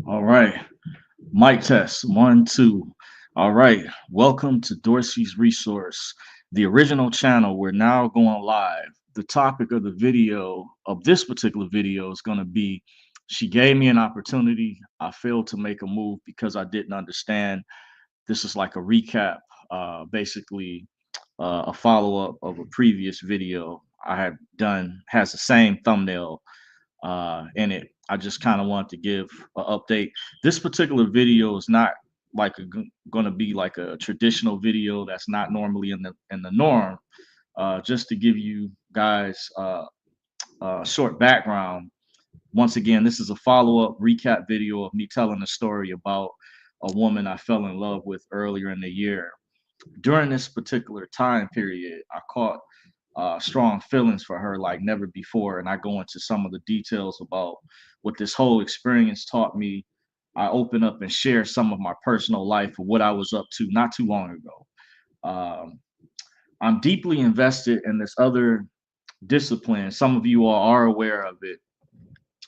All right. Mic test. One, two. All right. Welcome to Dorsey's Resource, the original channel. We're now going live. The topic of the video, of this particular video, is going to be she gave me an opportunity. I failed to make a move because I didn't understand. This is like a recap, basically a follow up of a previous video I had done, has the same thumbnail in it. I just kind of want to give an update. This particular video is not like going to be like a traditional video that's not normally in the norm. Just to give you guys a short background. Once again, this is a follow-up recap video of me telling a story about a woman I fell in love with earlier in the year. During this particular time period, I caught strong feelings for her like never before. And I go into some of the details about what this whole experience taught me. I open up and share some of my personal life of what I was up to not too long ago. Um, I'm deeply invested in this other discipline. Some of you all are aware of it,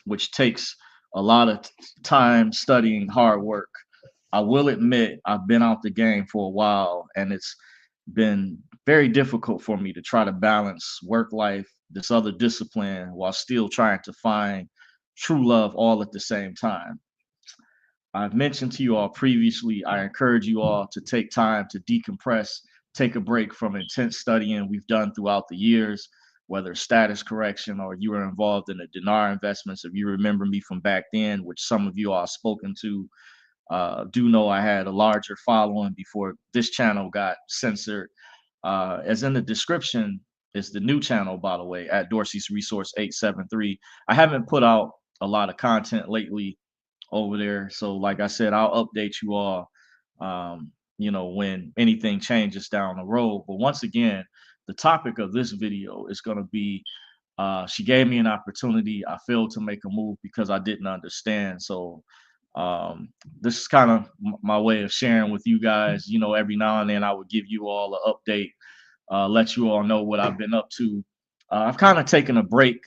which takes a lot of time, studying, hard work. I will admit I've been out the game for a while, and it's been very difficult for me to try to balance work life, this other discipline, while still trying to find true love all at the same time. I've mentioned to you all previously, I encourage you all to take time to decompress, take a break from intense studying we've done throughout the years, whether status correction or you were involved in the dinar investments. If you remember me from back then, which some of you all have spoken to, do know I had a larger following before this channel got censored. As in the description is the new channel, by the way, at Dorsey's Resource 873. I haven't put out a lot of content lately over there. So, like I said, I'll update you all, when anything changes down the road. But once again, the topic of this video is going to be she gave me an opportunity. I failed to make a move because I didn't understand. So, this is kind of my way of sharing with you guys. Every now and then I would give you all an update, let you all know what I've been up to. I've kind of taken a break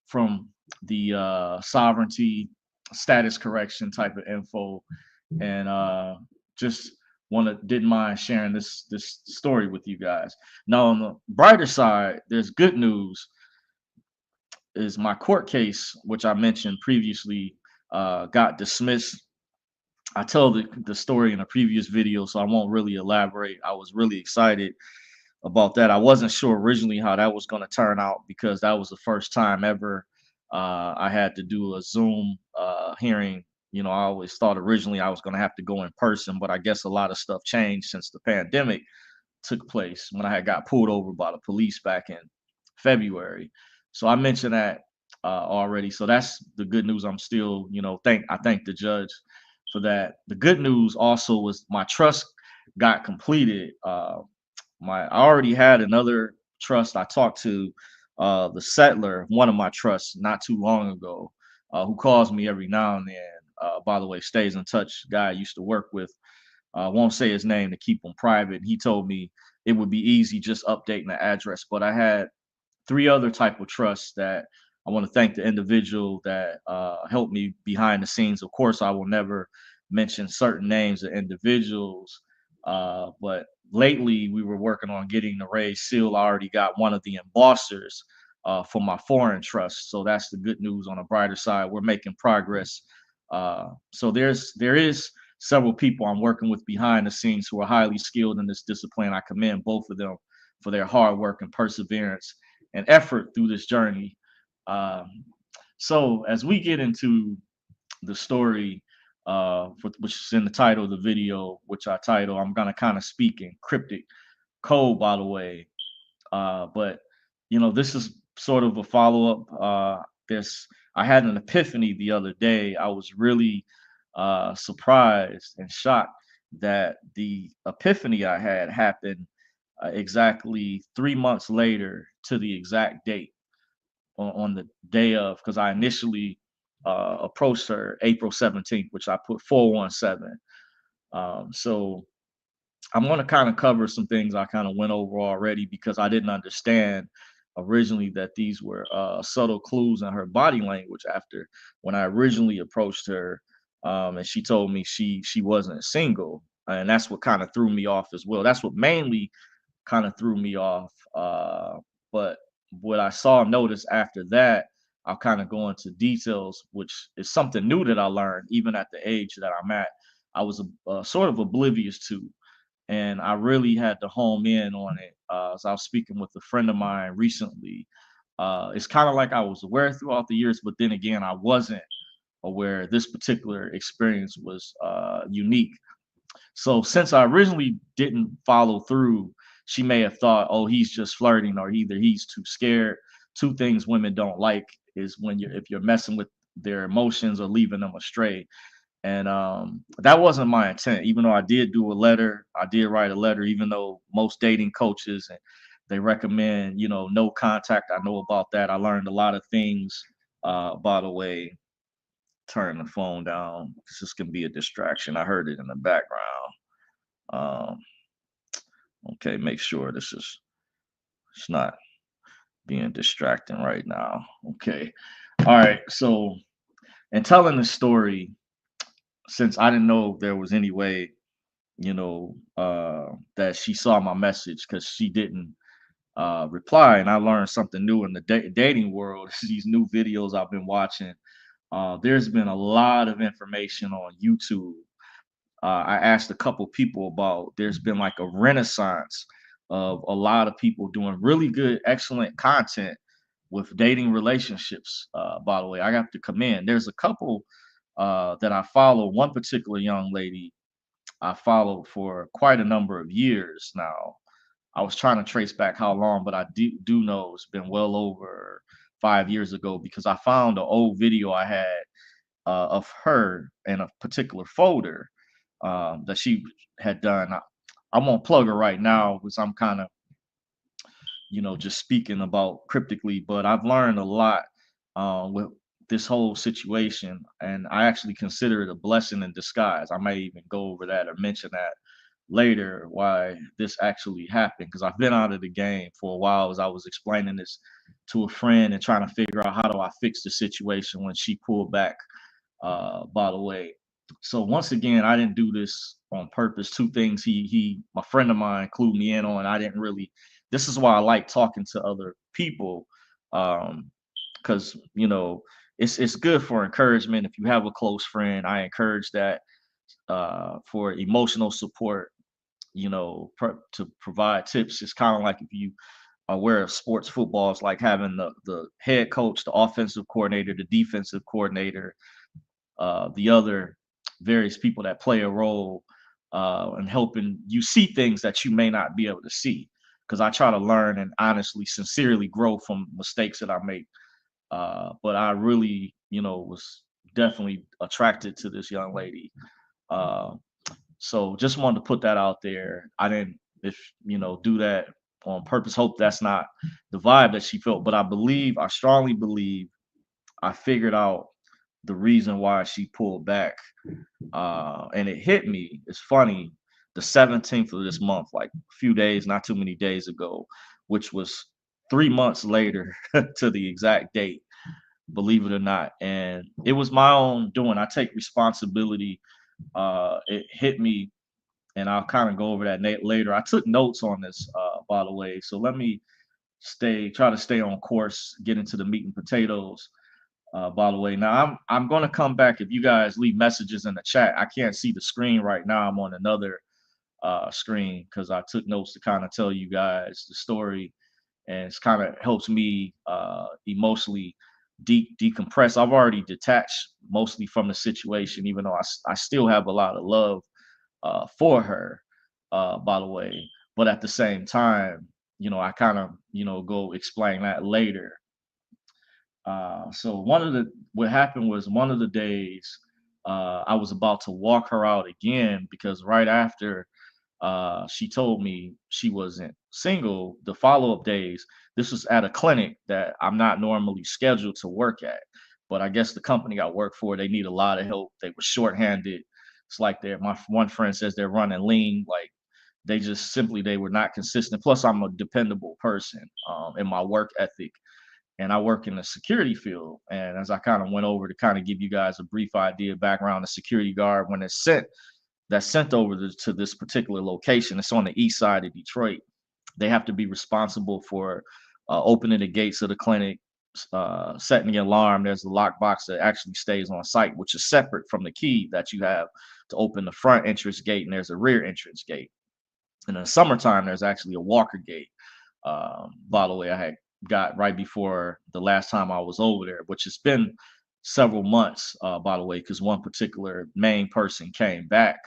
from the sovereignty, status correction type of info, and just didn't mind sharing this story with you guys. Now, on the brighter side, there's good news. Is my court case, which I mentioned previously, got dismissed. I told the story in a previous video, so I won't really elaborate. I was really excited about that. I wasn't sure originally how that was going to turn out because that was the first time ever I had to do a Zoom hearing. I always thought originally I was going to have to go in person, but I guess a lot of stuff changed since the pandemic took place when I had got pulled over by the police back in February. So I mentioned that already. So that's the good news. I'm still, I thank the judge for that. The good news also was my trust got completed. I already had another trust. I talked to the settler, one of my trusts, not too long ago, who calls me every now and then. By the way, stays in touch. Guy I used to work with. Won't say his name to keep him private. He told me it would be easy just updating the address. But I had three other type of trusts that I want to thank the individual that helped me behind the scenes. Of course, I will never mention certain names of individuals, but lately we were working on getting the raised seal. I already got one of the embossers for my foreign trust, so that's the good news. On the brighter side, we're making progress. So there is several people I'm working with behind the scenes who are highly skilled in this discipline. I commend both of them for their hard work and perseverance and effort through this journey. Um, so as we get into the story, which is in the title of the video, which I title, I'm gonna kind of speak in cryptic code, by the way. But this is sort of a follow up. This I had an epiphany the other day. I was really surprised and shocked that the epiphany I had happened exactly 3 months later to the exact date on the day of, because I initially approached her April 17th, which I put 417. So I'm going to kind of cover some things I kind of went over already because I didn't understand originally that these were subtle clues in her body language after when I originally approached her. and she told me she wasn't single, and that's what kind of threw me off as well. That's what mainly kind of threw me off. But what I saw notice after that, I'll kind of go into details, which is something new that I learned even at the age that I'm at. I was sort of oblivious to, and I really had to home in on it. As I was speaking with a friend of mine recently, it's kind of like I was aware throughout the years, but then again, I wasn't aware this particular experience was unique. So since I originally didn't follow through, she may have thought, oh, he's just flirting, or either he's too scared. Two things women don't like is when you're if you're messing with their emotions or leaving them astray. And that wasn't my intent. Even though I did do a letter, I did write a letter, even though most dating coaches and they recommend, no contact. I know about that. I learned a lot of things. By the way, turn the phone down. This can be a distraction. I heard it in the background. Um, okay, make sure it's not being distracting right now. Okay. All right. So in telling the story, since I didn't know there was any way, that she saw my message because she didn't reply, and I learned something new in the dating world. These new videos I've been watching. There's been a lot of information on YouTube. I asked a couple people about there's been like a renaissance of a lot of people doing really good, excellent content with dating relationships. By the way, I got to commend. There's a couple that I follow. One particular young lady I followed for quite a number of years now. I was trying to trace back how long, but I do know it's been well over 5 years ago because I found an old video I had of her in a particular folder that she had done. I won't plug her right now because I'm kind of, just speaking about cryptically, but I've learned a lot with this whole situation, and I actually consider it a blessing in disguise. I may even go over that or mention that later why this actually happened because I've been out of the game for a while as I was explaining this to a friend and trying to figure out how do I fix the situation when she pulled back, by the way. So once again, I didn't do this on purpose. Two things my friend of mine clued me in on. I didn't really. This is why I like talking to other people, because it's good for encouragement. If you have a close friend, I encourage that for emotional support. To provide tips. It's kind of like if you are aware of sports football, it's like having the head coach, the offensive coordinator, the defensive coordinator, the other various people that play a role in helping you see things that you may not be able to see. Because I try to learn and honestly, sincerely grow from mistakes that I make. But I really, was definitely attracted to this young lady. Uh, so just wanted to put that out there. I didn't, if do that on purpose. Hope that's not the vibe that she felt. But I strongly believe, I figured out the reason why she pulled back, and it hit me. It's funny, the 17th of this month, like a few days, not too many days ago, which was 3 months later to the exact date, believe it or not. And it was my own doing. I take responsibility. It hit me, and I'll kind of go over that later. I took notes on this, by the way. So let me try to stay on course, get into the meat and potatoes. By the way, now I'm going to come back if you guys leave messages in the chat. I can't see the screen right now. I'm on another screen because I took notes to kind of tell you guys the story, and it's kind of helps me emotionally decompress. I've already detached mostly from the situation, even though I still have a lot of love for her, by the way. But at the same time, I kind of, go explain that later. So what happened was one of the days I was about to walk her out again because right after she told me she wasn't single, the follow-up days, this was at a clinic that I'm not normally scheduled to work at. But I guess the company I work for, they need a lot of help. They were shorthanded. It's like my one friend says they're running lean. Like they were not consistent. Plus, I'm a dependable person in my work ethic, and I work in the security field. And as I kind of went over to kind of give you guys a brief idea background, the security guard when it's sent that's sent over to this particular location, it's on the east side of Detroit. They have to be responsible for opening the gates of the clinic, setting the alarm. There's a lockbox that actually stays on site, which is separate from the key that you have to open the front entrance gate, and there's a rear entrance gate. And in the summertime, there's actually a walker gate. By the way, I had got right before the last time I was over there, which has been several months, by the way, because one particular main person came back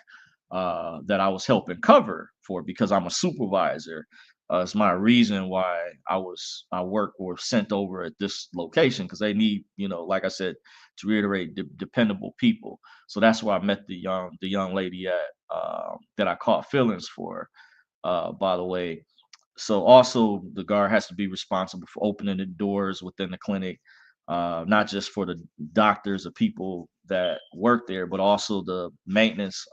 that I was helping cover for because I'm a supervisor. It's my reason why I work or sent over at this location because they need, like I said, to reiterate, dependable people. So that's where I met the young lady at that I caught feelings for. By the way, so also the guard has to be responsible for opening the doors within the clinic, not just for the doctors or people that work there, but also the maintenance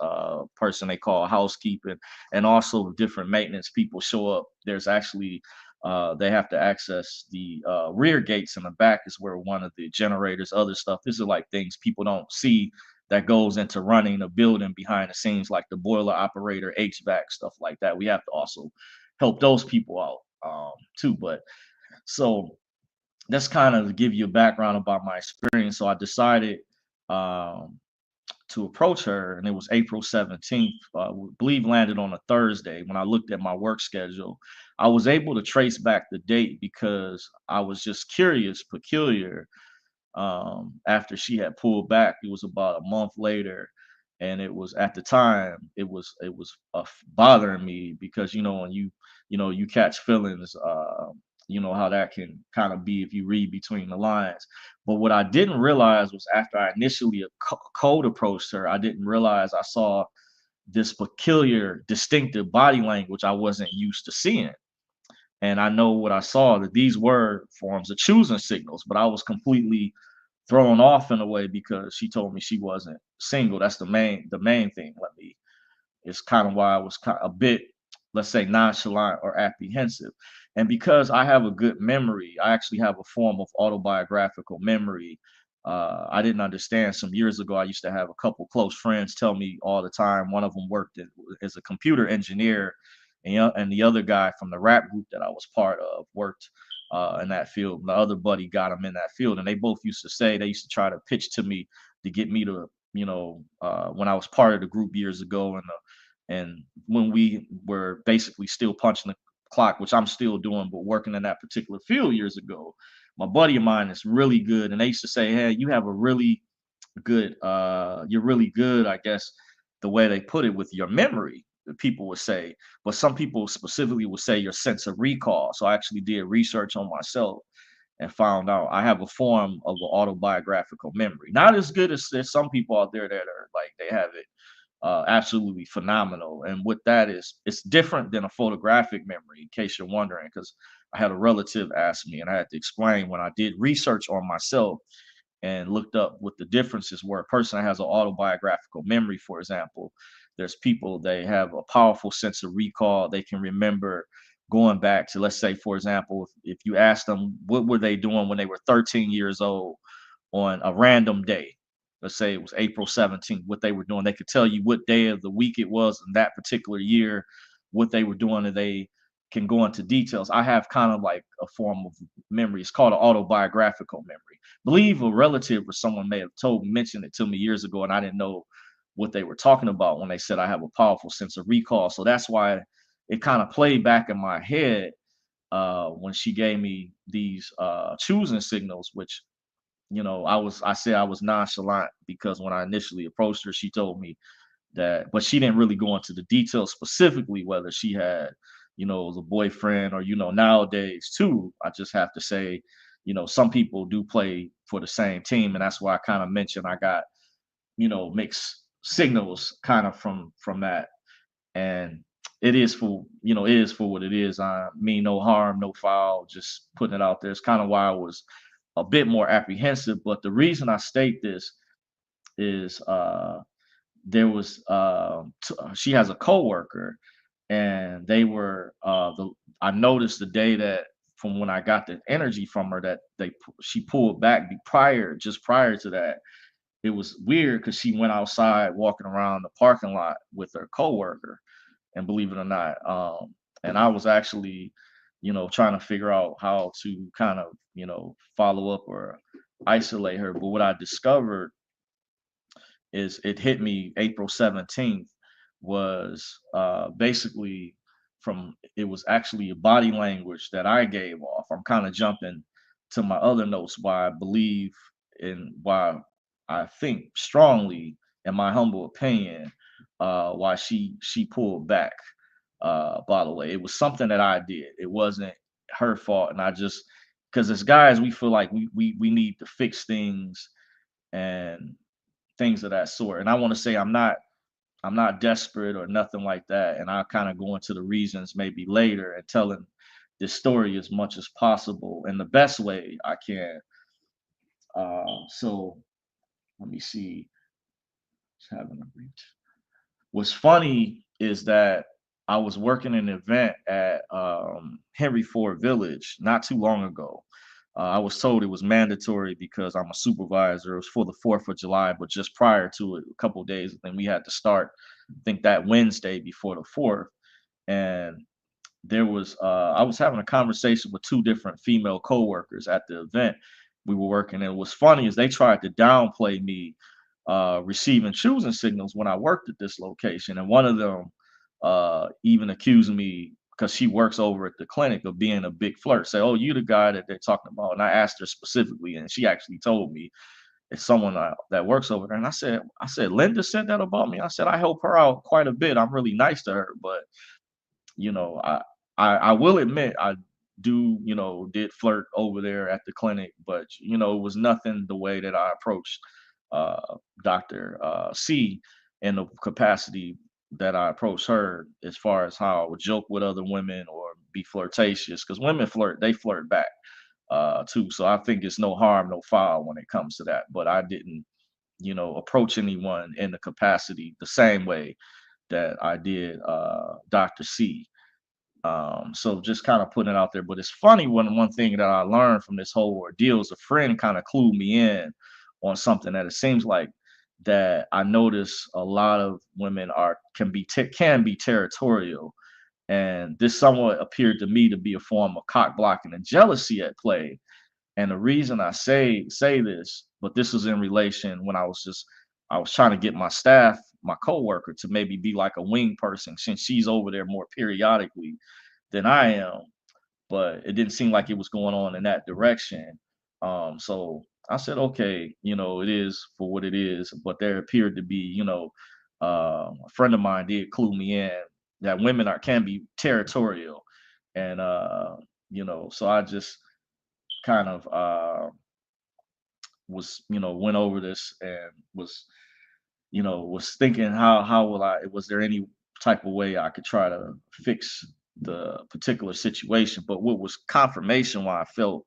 person they call housekeeping, and also different maintenance people show up. There's actually they have to access the rear gates in the back is where one of the generators, other stuff. These are like things people don't see that goes into running a building behind the scenes, like the boiler operator, HVAC, stuff like that. We have to also help those people out too. But so that's kind of to give you a background about my experience. So I decided um, to approach her, and it was April 17th. Believe landed on a Thursday. When I looked at my work schedule, I was able to trace back the date because I was just curious, peculiar after she had pulled back. It was about a month later, and it was at the time it was bothering me because when you catch feelings, you know how that can kind of be if you read between the lines. But what I didn't realize was after I initially cold approached her, I didn't realize I saw this peculiar, distinctive body language I wasn't used to seeing. And I know what I saw that these were forms of choosing signals, but I was completely thrown off in a way because she told me she wasn't single. That's the main thing. Let me It's kind of why I was a bit, let's say, nonchalant or apprehensive. And because I have a good memory, I actually have a form of autobiographical memory. I didn't understand some years ago. I used to have a couple close friends tell me all the time. One of them worked as a computer engineer, and the other guy from the rap group that I was part of worked in that field. The other buddy got him in that field, and they both used to say they used to try to pitch to me to get me to, when I was part of the group years ago, and when we were basically still punching the clock, which I'm still doing, but working in that particular field years ago. My buddy of mine is really good, and they used to say, "Hey, you have a really you're really good, I guess, the way they put it with your memory." That people would say, but some people specifically would say your sense of recall. So I actually did research on myself and found out I have a form of an autobiographical memory. Not as good as there's some people out there that are like they have it absolutely phenomenal. And with that is it's different than a photographic memory, in case you're wondering, because I had a relative ask me and I had to explain when I did research on myself and looked up what the differences were. A person that has an autobiographical memory, for example, there's people they have a powerful sense of recall. They can remember going back to, let's say, for example, if you ask them what were they doing when they were 13 years old on a random day, let's say it was April 17th, what they were doing, they could tell you what day of the week it was in that particular year, what they were doing, and they can go into details. I have kind of like a form of memory. It's called an autobiographical memory. Believe a relative or someone may have mentioned it to me years ago, and I didn't know what they were talking about when they said I have a powerful sense of recall. So that's why it kind of played back in my head when she gave me these choosing signals, which I said I was nonchalant because when I initially approached her, she told me that, but she didn't really go into the details specifically whether she had, was a boyfriend or, nowadays too. I just have to say, some people do play for the same team, and that's why I kind of mentioned I got, mixed signals kind of from that. And it is for what it is. I mean no harm, no foul, just putting it out there. It's kind of why I was a bit more apprehensive. But the reason I state this is there was she has a coworker, and they were I noticed the day that from when I got the energy from her that she pulled back just prior to that. It was weird because she went outside walking around the parking lot with her coworker, and believe it or not, and I was actually, trying to figure out how to kind of, follow up or isolate her. But what I discovered is it hit me April 17th was basically from it was actually a body language that I gave off. I'm kind of jumping to my other notes why I believe and why I think strongly, in my humble opinion, why she pulled back. By the way, it was something that I did. It wasn't her fault, and I just because as guys we feel like we need to fix things and things of that sort. And I want to say I'm not desperate or nothing like that. And I'll kind of go into the reasons maybe later and telling this story as much as possible in the best way I can. So let me see. Just having a brief. What's funny is that I was working an event at Henry Ford Village not too long ago. I was told it was mandatory because I'm a supervisor. It was for the 4th of July, but just prior to it, a couple of days, then we had to start, I think that Wednesday before the 4th. And I was having a conversation with two different female coworkers at the event we were working. And what's funny is they tried to downplay me receiving choosing signals when I worked at this location. And one of them even accused me because she works over at the clinic of being a big flirt. Say, "Oh, you the guy that they're talking about?" And I asked her specifically, and she actually told me it's someone that works over there. And I said, Linda said that about me. I said I help her out quite a bit. I'm really nice to her, but you know, I will admit I did flirt over there at the clinic, but it was nothing the way that I approached Dr. C in the capacity that I approached her as far as how I would joke with other women or be flirtatious because women flirt, they flirt back too. So I think it's no harm, no foul when it comes to that. But I didn't, approach anyone in the capacity the same way that I did Dr. C. So just kind of putting it out there. But it's funny when one thing that I learned from this whole ordeal is a friend kind of clued me in on something that it seems like that I notice a lot of women can be territorial, and this somewhat appeared to me to be a form of cock blocking and jealousy at play. And the reason I say this, but this was in relation when I was trying to get my staff, my coworker, to maybe be like a wing person since she's over there more periodically than I am, but it didn't seem like it was going on in that direction. So I said, okay, it is for what it is. But there appeared to be, a friend of mine did clue me in that women can be territorial, and so I just kind of went over this and was thinking how will was there any type of way I could try to fix the particular situation. But what was confirmation why I felt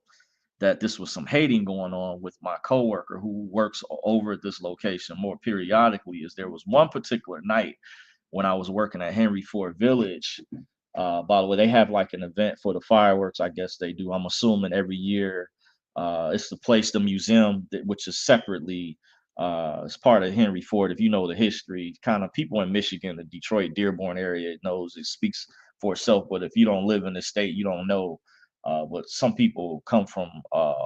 that this was some hating going on with my coworker who works over at this location more periodically is there was one particular night when I was working at Henry Ford Village. By the way, they have like an event for the fireworks. I guess they do. I'm assuming every year. It's the place, the museum, which is separately. It's part of Henry Ford. If you know the history, kind of people in Michigan, the Detroit, Dearborn area, it knows it speaks for itself. But if you don't live in the state, you don't know. But some people come from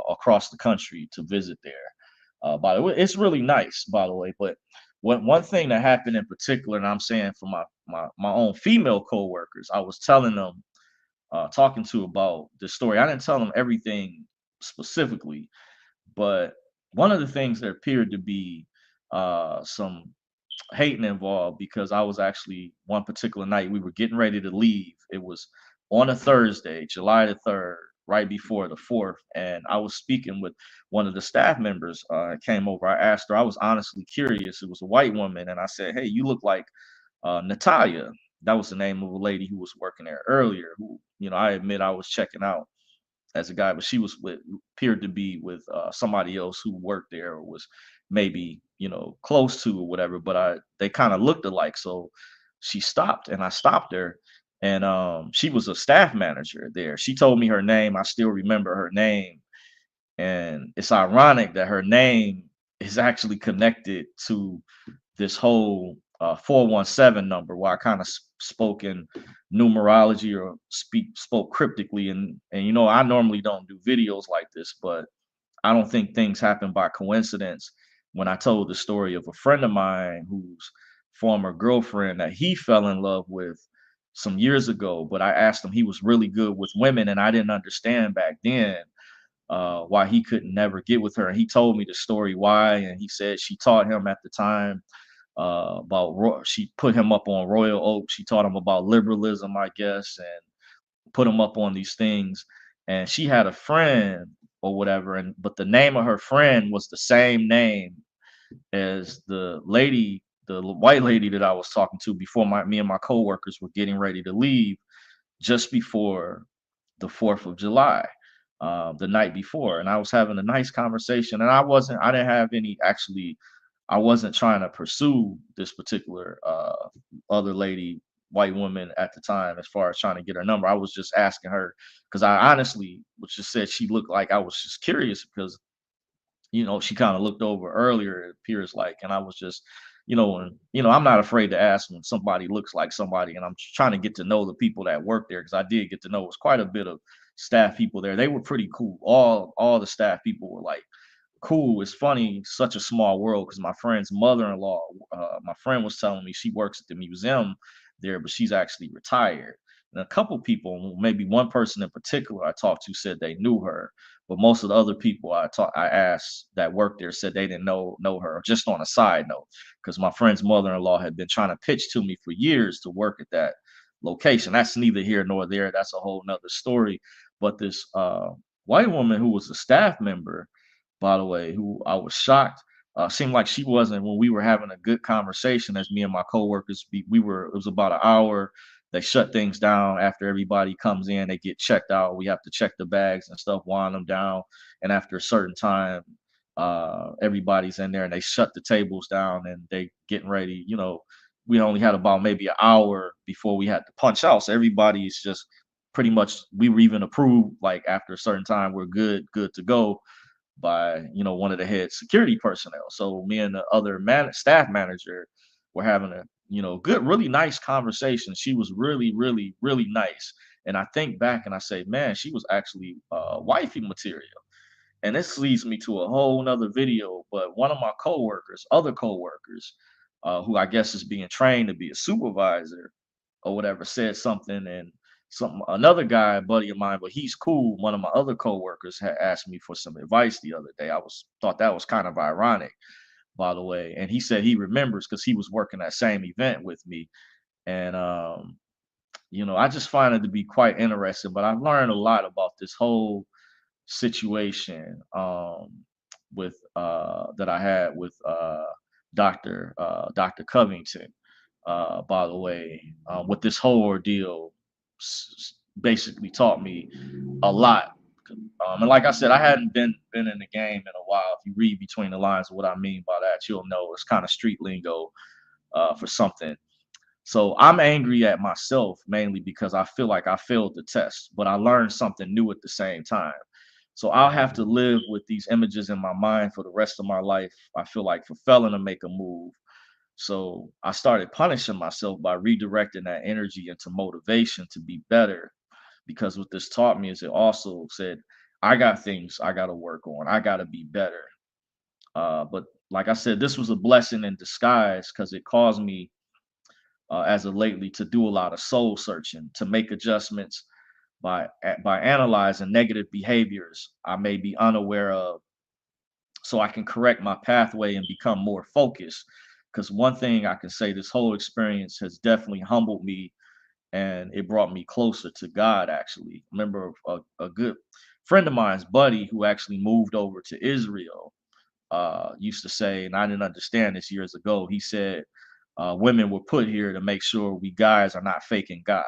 across the country to visit there. By the way, it's really nice. By the way, but one thing that happened in particular, and I'm saying for my own female coworkers, I was telling them, talking to about the story. I didn't tell them everything specifically, but one of the things that appeared to be some hating involved because I was actually one particular night we were getting ready to leave. It was on a Thursday, July the 3rd, right before the 4th, and I was speaking with one of the staff members. Came over. I asked her. I was honestly curious. It was a white woman, and I said, "Hey, you look like Natalia." That was the name of a lady who was working there earlier. Who, I admit I was checking out as a guy, but she was appeared to be with somebody else who worked there or was maybe close to or whatever. But they kind of looked alike, so she stopped, and I stopped her, and she was a staff manager there. She told me her name. I still remember her name, and it's ironic that her name is actually connected to this whole 417 number, where I kind of spoke in numerology or spoke cryptically, and I normally don't do videos like this, but I don't think things happen by coincidence. When I told the story of a friend of mine whose former girlfriend that he fell in love with some years ago, but I asked him, he was really good with women, and I didn't understand back then why he couldn't never get with her. And he told me the story why, and he said she taught him at the time she put him up on Royal Oak. She taught him about liberalism, I guess, and put him up on these things. And she had a friend or whatever, and but the name of her friend was the same name as the lady, the white lady that I was talking to before me and my coworkers were getting ready to leave just before the 4th of July, the night before. And I was having a nice conversation, and I didn't have any actually, I wasn't trying to pursue this particular other lady, white woman at the time, as far as trying to get her number. I was just asking her because I honestly was just said she looked like, I was just curious because she kind of looked over earlier, it appears like, and I was just, and I'm not afraid to ask when somebody looks like somebody, and I'm just trying to get to know the people that work there because I did get to know it was quite a bit of staff people there. They were pretty cool. All the staff people were like cool. It's funny, such a small world because my friend's mother-in-law, my friend was telling me she works at the museum there, but she's actually retired. And a couple people, maybe one person in particular I talked to said they knew her, but most of the other people I asked that worked there said they didn't know her. Just on a side note, because my friend's mother-in-law had been trying to pitch to me for years to work at that location. That's neither here nor there. That's a whole nother story. But this white woman who was a staff member, by the way, who I was shocked. Seemed like she wasn't when we were having a good conversation as me and my coworkers. It was about an hour. They shut things down after everybody comes in. They get checked out. We have to check the bags and stuff, wind them down. And after a certain time, everybody's in there and they shut the tables down and they getting ready. We only had about maybe an hour before we had to punch out. So everybody's just pretty much, we were even approved like after a certain time, we're good to go by one of the head security personnel. So me and the other staff manager were having a good, really nice conversation. She was really, really, really nice. And I think back and I say, man, she was actually wifey material. And this leads me to a whole nother video. But one of my other coworkers, who I guess is being trained to be a supervisor or whatever, said something, and another guy, a buddy of mine, but he's cool. One of my other coworkers had asked me for some advice the other day. Thought that was kind of ironic, by the way. And he said he remembers because he was working that same event with me. And I just find it to be quite interesting. But I've learned a lot about this whole situation with that I had with Dr. Covington, by the way, with this whole ordeal, basically taught me a lot. And like I said, I hadn't been in the game in a while. If you read between the lines of what I mean by that, you'll know it's kind of street lingo for something. So I'm angry at myself mainly because I feel like I failed the test, but I learned something new at the same time. So I'll have to live with these images in my mind for the rest of my life. I feel like for failing to make a move. So I started punishing myself by redirecting that energy into motivation to be better. Because what this taught me is it also said, I got things I got to work on. I got to be better. But like I said, this was a blessing in disguise because it caused me, as of lately, to do a lot of soul searching, to make adjustments by analyzing negative behaviors I may be unaware of, so I can correct my pathway and become more focused. Because one thing I can say, this whole experience has definitely humbled me and it brought me closer to God, actually. I remember a good friend of mine's buddy who actually moved over to Israel used to say, and I didn't understand this years ago, he said, women were put here to make sure we guys are not faking God.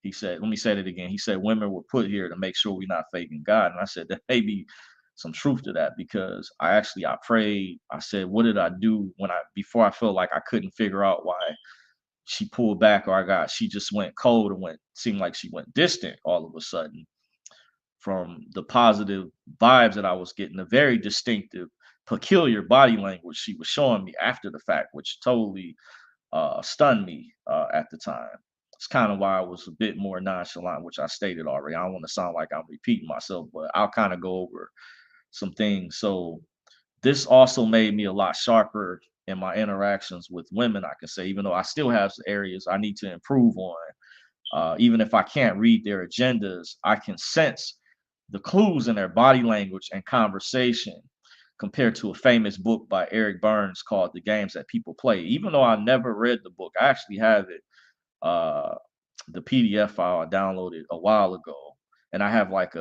He said, let me say it again. He said, women were put here to make sure we're not faking God. And I said, there may be some truth to that because I prayed. I said, what did I do before I felt like I couldn't figure out why she pulled back, or she just went cold and seemed like she went distant all of a sudden from the positive vibes that I was getting, a very distinctive, peculiar body language she was showing me after the fact, which totally stunned me at the time. It's kind of why I was a bit more nonchalant, which I stated already. I don't want to sound like I'm repeating myself, but I'll kind of go over some things. So this also made me a lot sharper in my interactions with women, I can say, even though I still have areas I need to improve on. Even if I can't read their agendas, I can sense the clues in their body language and conversation compared to a famous book by Eric Burns called The Games That People Play. Even though I never read the book, I actually have it, uh, the PDF file I downloaded a while ago. And I have like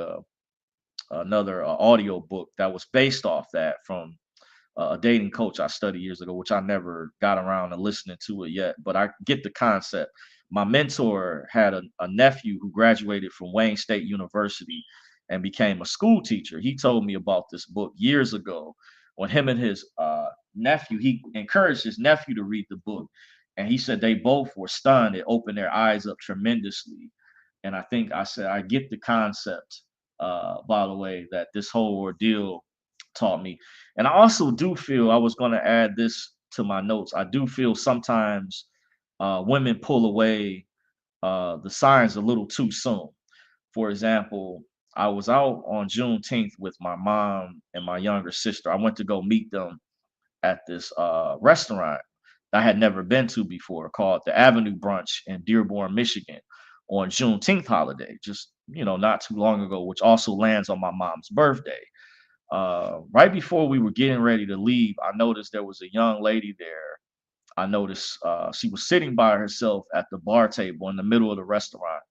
another audio book that was based off that from a dating coach I studied years ago, which I never got around to listening to it yet, but I get the concept. My mentor had a nephew who graduated from Wayne State University and became a school teacher. He told me about this book years ago when him and his nephew, he encouraged his nephew to read the book. And he said they both were stunned. It opened their eyes up tremendously. And I think I said, I get the concept, by the way, that this whole ordeal taught me. And I also do feel, I was going to add this to my notes. I do feel sometimes women pull away the signs a little too soon. For example, I was out on Juneteenth with my mom and my younger sister. I went to go meet them at this restaurant I had never been to before called the Avenue Brunch in Dearborn, Michigan on Juneteenth holiday, just, not too long ago, which also lands on my mom's birthday. Right before we were getting ready to leave, I noticed there was a young lady there. I noticed she was sitting by herself at the bar table in the middle of the restaurant.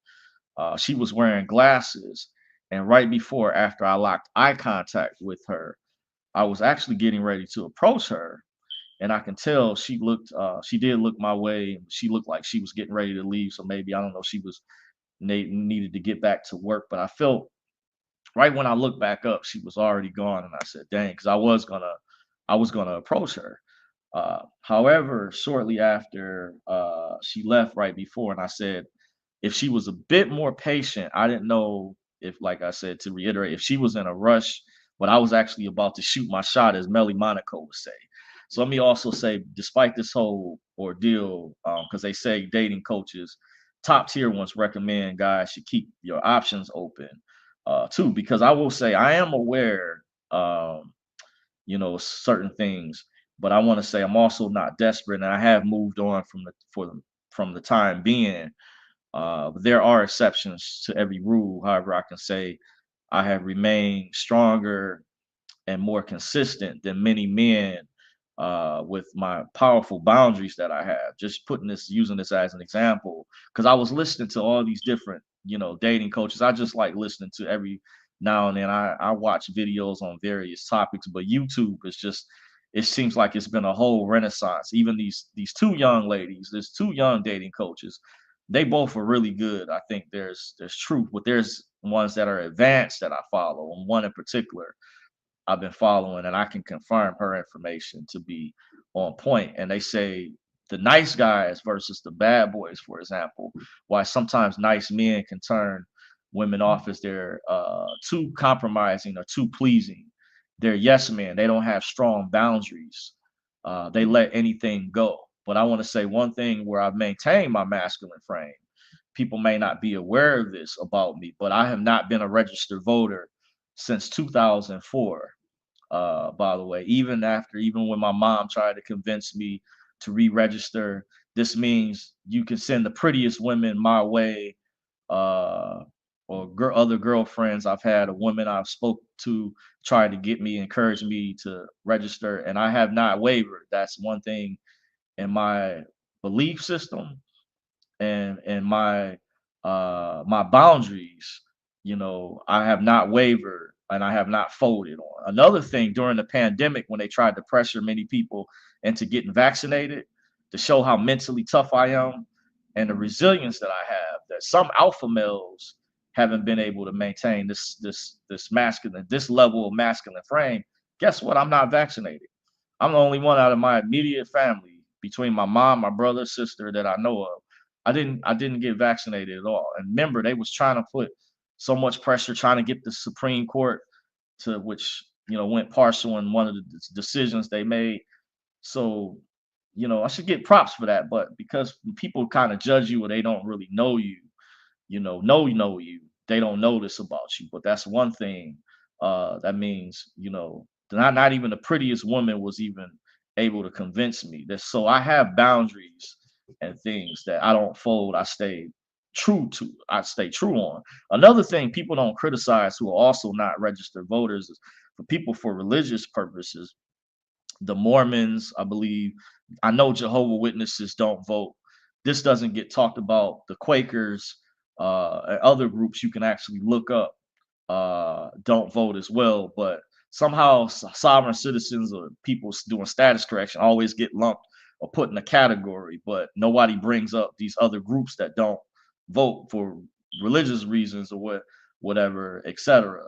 She was wearing glasses. And right before, after I locked eye contact with her, I was actually getting ready to approach her. And I can tell she did look my way. She looked like she was getting ready to leave. So maybe, I don't know, she was needed to get back to work. But I felt right when I looked back up, she was already gone, and I said, "Dang," because I was gonna approach her. However, shortly after she left, right before, and I said, if she was a bit more patient, I didn't know if, like I said, to reiterate, if she was in a rush, but I was actually about to shoot my shot, as Melly Monaco would say. So let me also say, despite this whole ordeal, because they say dating coaches, top tier ones recommend guys should keep your options open, too, because I will say I am aware, certain things, but I want to say I'm also not desperate, and I have moved on from the time being. But there are exceptions to every rule. However, I can say I have remained stronger and more consistent than many men, with my powerful boundaries that I have. Just using this as an example, because I was listening to all these different, dating coaches. I just like listening to every now and then. I watch videos on various topics, but YouTube is just, it seems like it's been a whole renaissance. Even these two young ladies, there's two young dating coaches. They both are really good. I think there's truth, but there's ones that are advanced that I follow, and one in particular I've been following, and I can confirm her information to be on point. And they say the nice guys versus the bad boys, for example, why sometimes nice men can turn women off as they're too compromising or too pleasing. They're yes men. They don't have strong boundaries. They let anything go. But I want to say one thing where I've maintained my masculine frame. People may not be aware of this about me, but I have not been a registered voter since 2004. By the way, even when my mom tried to convince me to re-register, this means you can send the prettiest women my way, uh, or other girlfriends I've had, a woman I've spoke to, tried to get me, encourage me to register, and I have not wavered. That's one thing in my belief system and my boundaries. I have not wavered and I have not folded on. Another thing, during the pandemic, when they tried to pressure many people into getting vaccinated to show how mentally tough I am and the resilience that I have, that some alpha males haven't been able to maintain this level of masculine frame. Guess what? I'm not vaccinated. I'm the only one out of my immediate family between my mom, my brother, sister that I know of, I didn't get vaccinated at all. And remember, they was trying to put so much pressure trying to get the Supreme Court to which went partial in one of the decisions they made. So, I should get props for that. But because people kind of judge you or they don't really know you, know you, they don't know this about you. But that's one thing. That means, not even the prettiest woman was even able to convince me that. So I have boundaries and things that I don't fold. I stay true to. I stay true on. Another thing people don't criticize who are also not registered voters is for people for religious purposes. The Mormons, I believe. I know Jehovah Witnesses don't vote. This doesn't get talked about. The Quakers, and other groups you can actually look up, don't vote as well. But somehow sovereign citizens or people doing status correction always get lumped or put in a category. But nobody brings up these other groups that don't vote for religious reasons or whatever, etc.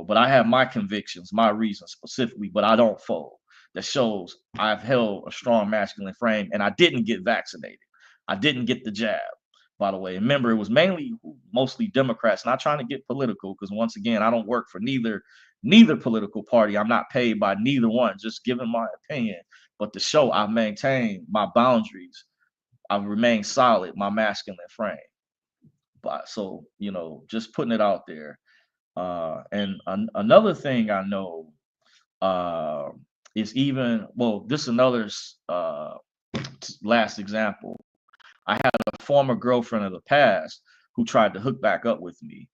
But I have my convictions, my reasons specifically, but I don't fold. That shows I've held a strong masculine frame and I didn't get vaccinated. I didn't get the jab, by the way. And remember, it was mostly Democrats, not trying to get political, because once again, I don't work for neither political party. I'm not paid by neither one, just giving my opinion. But to show I maintain my boundaries, I remain solid, my masculine frame. But so, just putting it out there. And another thing I know, uh, is even well, this is another last example. I had a former girlfriend of the past who tried to hook back up with me,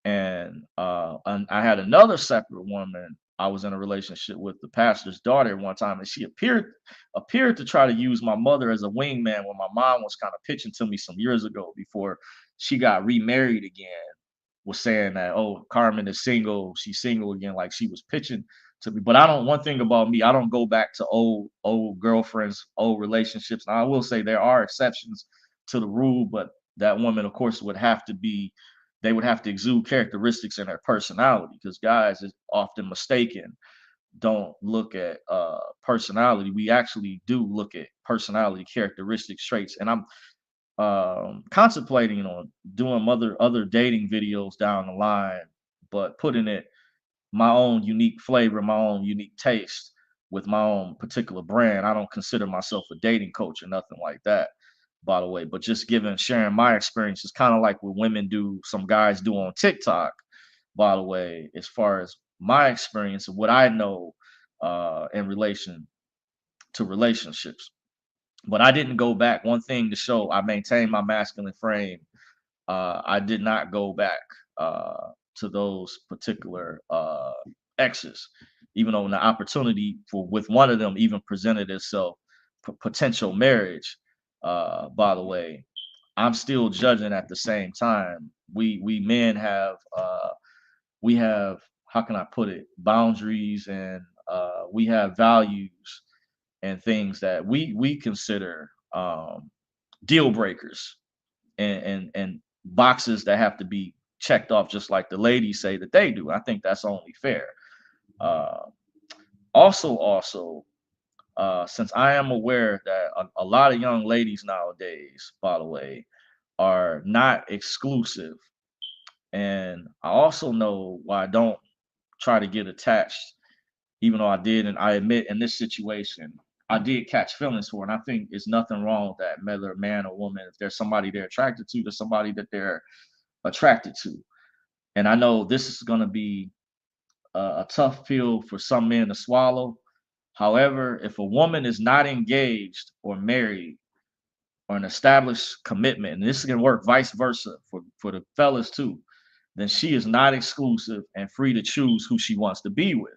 and I had another separate woman I was in a relationship with, the pastor's daughter, one time, and she appeared to try to use my mother as a wingman when my mom was kind of pitching to me some years ago before she got remarried again. Was saying that, oh, Carmen is single, she's single again, like she was pitching to me. But I don't. One thing about me, I don't go back to old girlfriends, old relationships. Now I will say there are exceptions to the rule, but that woman, of course, would have to be they would have to exude characteristics in their personality, because guys is often mistaken, don't look at personality. We actually do look at personality characteristics, traits. And I'm contemplating on doing other dating videos down the line, but putting it my own unique flavor, my own unique taste with my own particular brand. I don't consider myself a dating coach or nothing like that, by the way, but just giving sharing my experiences, kind of like what women do, some guys do on TikTok, by the way, as far as my experience and what I know in relation to relationships. But I didn't go back. One thing to show I maintained my masculine frame. I did not go back to those particular exes, even though the opportunity for with one of them even presented itself for potential marriage. By the way, I'm still judging at the same time. We men have we have, how can I put it, boundaries, and we have values and things that we consider deal breakers, and boxes that have to be checked off, just like the ladies say that they do. I think that's only fair. Uh, also, since I am aware that a lot of young ladies nowadays, by the way, are not exclusive, and I also know why I don't try to get attached, even though I did, and I admit in this situation, I did catch feelings for, and I think there's nothing wrong with that, whether a man or woman. If there's somebody they're attracted to, there's somebody that they're attracted to. And I know this is going to be a tough pill for some men to swallow. However, if a woman is not engaged or married or an established commitment, and this can work vice versa for the fellas too, then she is not exclusive and free to choose who she wants to be with.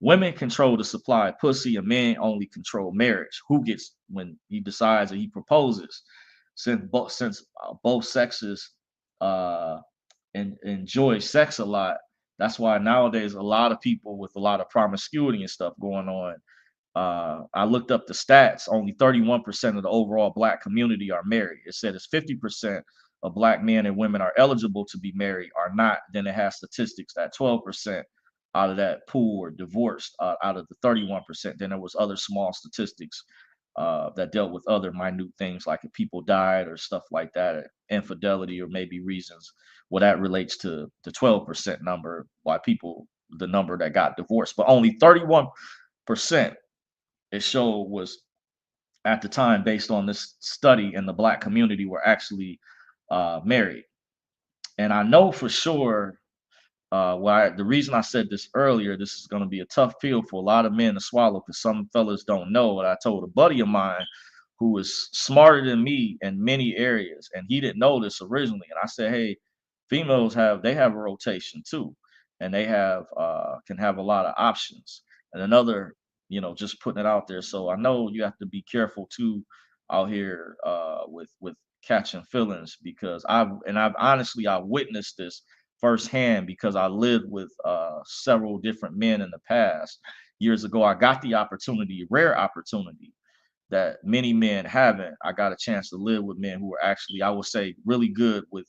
Women control the supply of pussy, and men only control marriage. Who gets when he decides or he proposes? Since both sexes uh, enjoy sex a lot, that's why nowadays a lot of people with a lot of promiscuity and stuff going on. I looked up the stats. Only 31% of the overall black community are married. It said it's 50% of black men and women are eligible to be married are not. Then it has statistics that 12% out of that pool were divorced, out of the 31%. Then there was other small statistics that dealt with other minute things like if people died or stuff like that, or infidelity, or maybe reasons. Well, that relates to the 12% number, why people, the number that got divorced, but only 31% it showed was at the time, based on this study in the black community, were actually married. And I know for sure, why the reason I said this earlier, this is going to be a tough pill for a lot of men to swallow, because some fellas don't know. And I told a buddy of mine who was smarter than me in many areas, and he didn't know this originally. And I said, hey, females have a rotation too, and they have can have a lot of options. And another, just putting it out there. So I know you have to be careful too out here with catching feelings, because I've honestly I witnessed this firsthand, because I lived with several different men in the past. Years ago, I got the opportunity, rare opportunity that many men haven't. I got a chance to live with men who were actually, I would say, really good with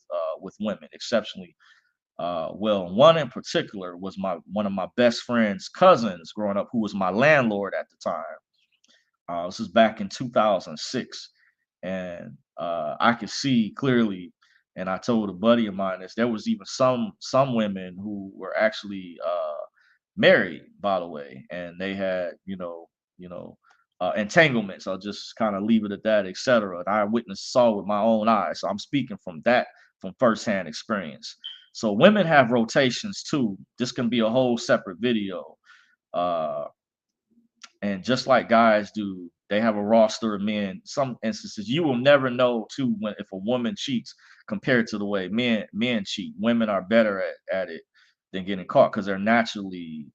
women, exceptionally well. One in particular was my one of my best friend's cousins growing up, who was my landlord at the time. This was back in 2006, and I could see clearly. And I told a buddy of mine this. There was even some women who were actually married, by the way, and they had entanglements. I'll just kind of leave it at that, etc. And I witnessed, saw with my own eyes. So I'm speaking from that, from firsthand experience. So women have rotations too. This can be a whole separate video. Uh, and just like guys do, they have a roster of men. Some instances you will never know too, when if a woman cheats compared to the way men cheat. Women are better at it than getting caught, because they're naturally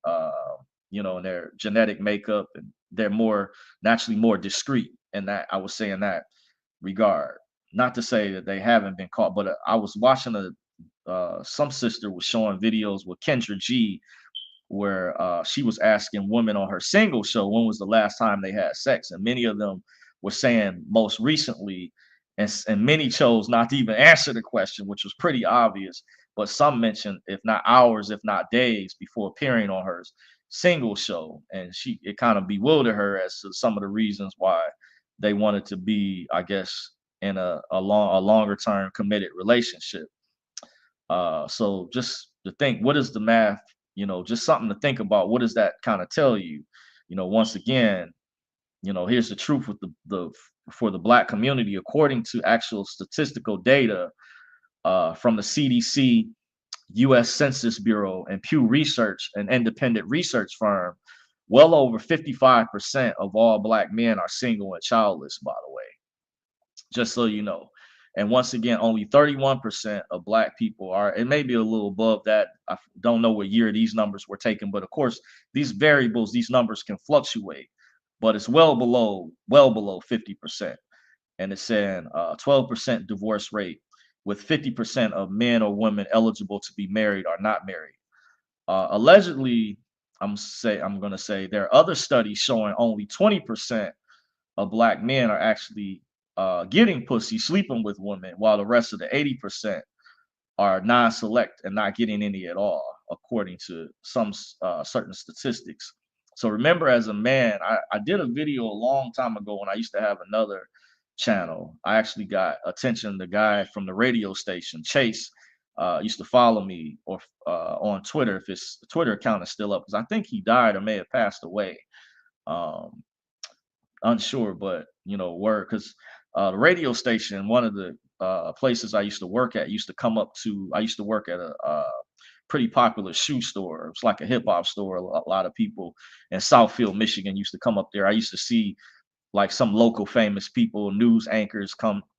in their genetic makeup, and they're more naturally more discreet. And that, I would say, in that regard. Not to say that they haven't been caught, but I was watching some sister was showing videos with Kendra G, where she was asking women on her single show when was the last time they had sex, and many of them were saying most recently, and many chose not to even answer the question, which was pretty obvious. But some mentioned, if not hours, if not days, before appearing on her single show, and it kind of bewildered her as to some of the reasons why they wanted to be, I guess, in a longer term committed relationship. So just to think, what is the math? Just something to think about. What does that kind of tell you? Once again, here's the truth with the for the black community, according to actual statistical data from the CDC, U.S. Census Bureau, and Pew Research, an independent research firm. Well over 55% of all black men are single and childless, by the way, just so you know. And once again, only 31% of black people are, and maybe a little above that. I don't know what year these numbers were taken, but of course, these numbers can fluctuate, but it's well below 50%. And it's saying 12% divorce rate, with 50% of men or women eligible to be married are not married. Allegedly, I'm gonna say there are other studies showing only 20% of black men are actually getting pussy, sleeping with women, while the rest of the 80% are non-select and not getting any at all, according to some certain statistics. So remember, as a man, I did a video a long time ago when I used to have another channel. I actually got attention. The guy from the radio station, Chase, used to follow me or on Twitter, if his Twitter account is still up, because I think he died or may have passed away. Um, Unsure, but word, because the radio station, one of the places I used to work at, used to come up to. I used to work at a pretty popular shoe store. It's like a hip hop store. A lot of people in Southfield, Michigan, used to come up there. I used to see like some local famous people, news anchors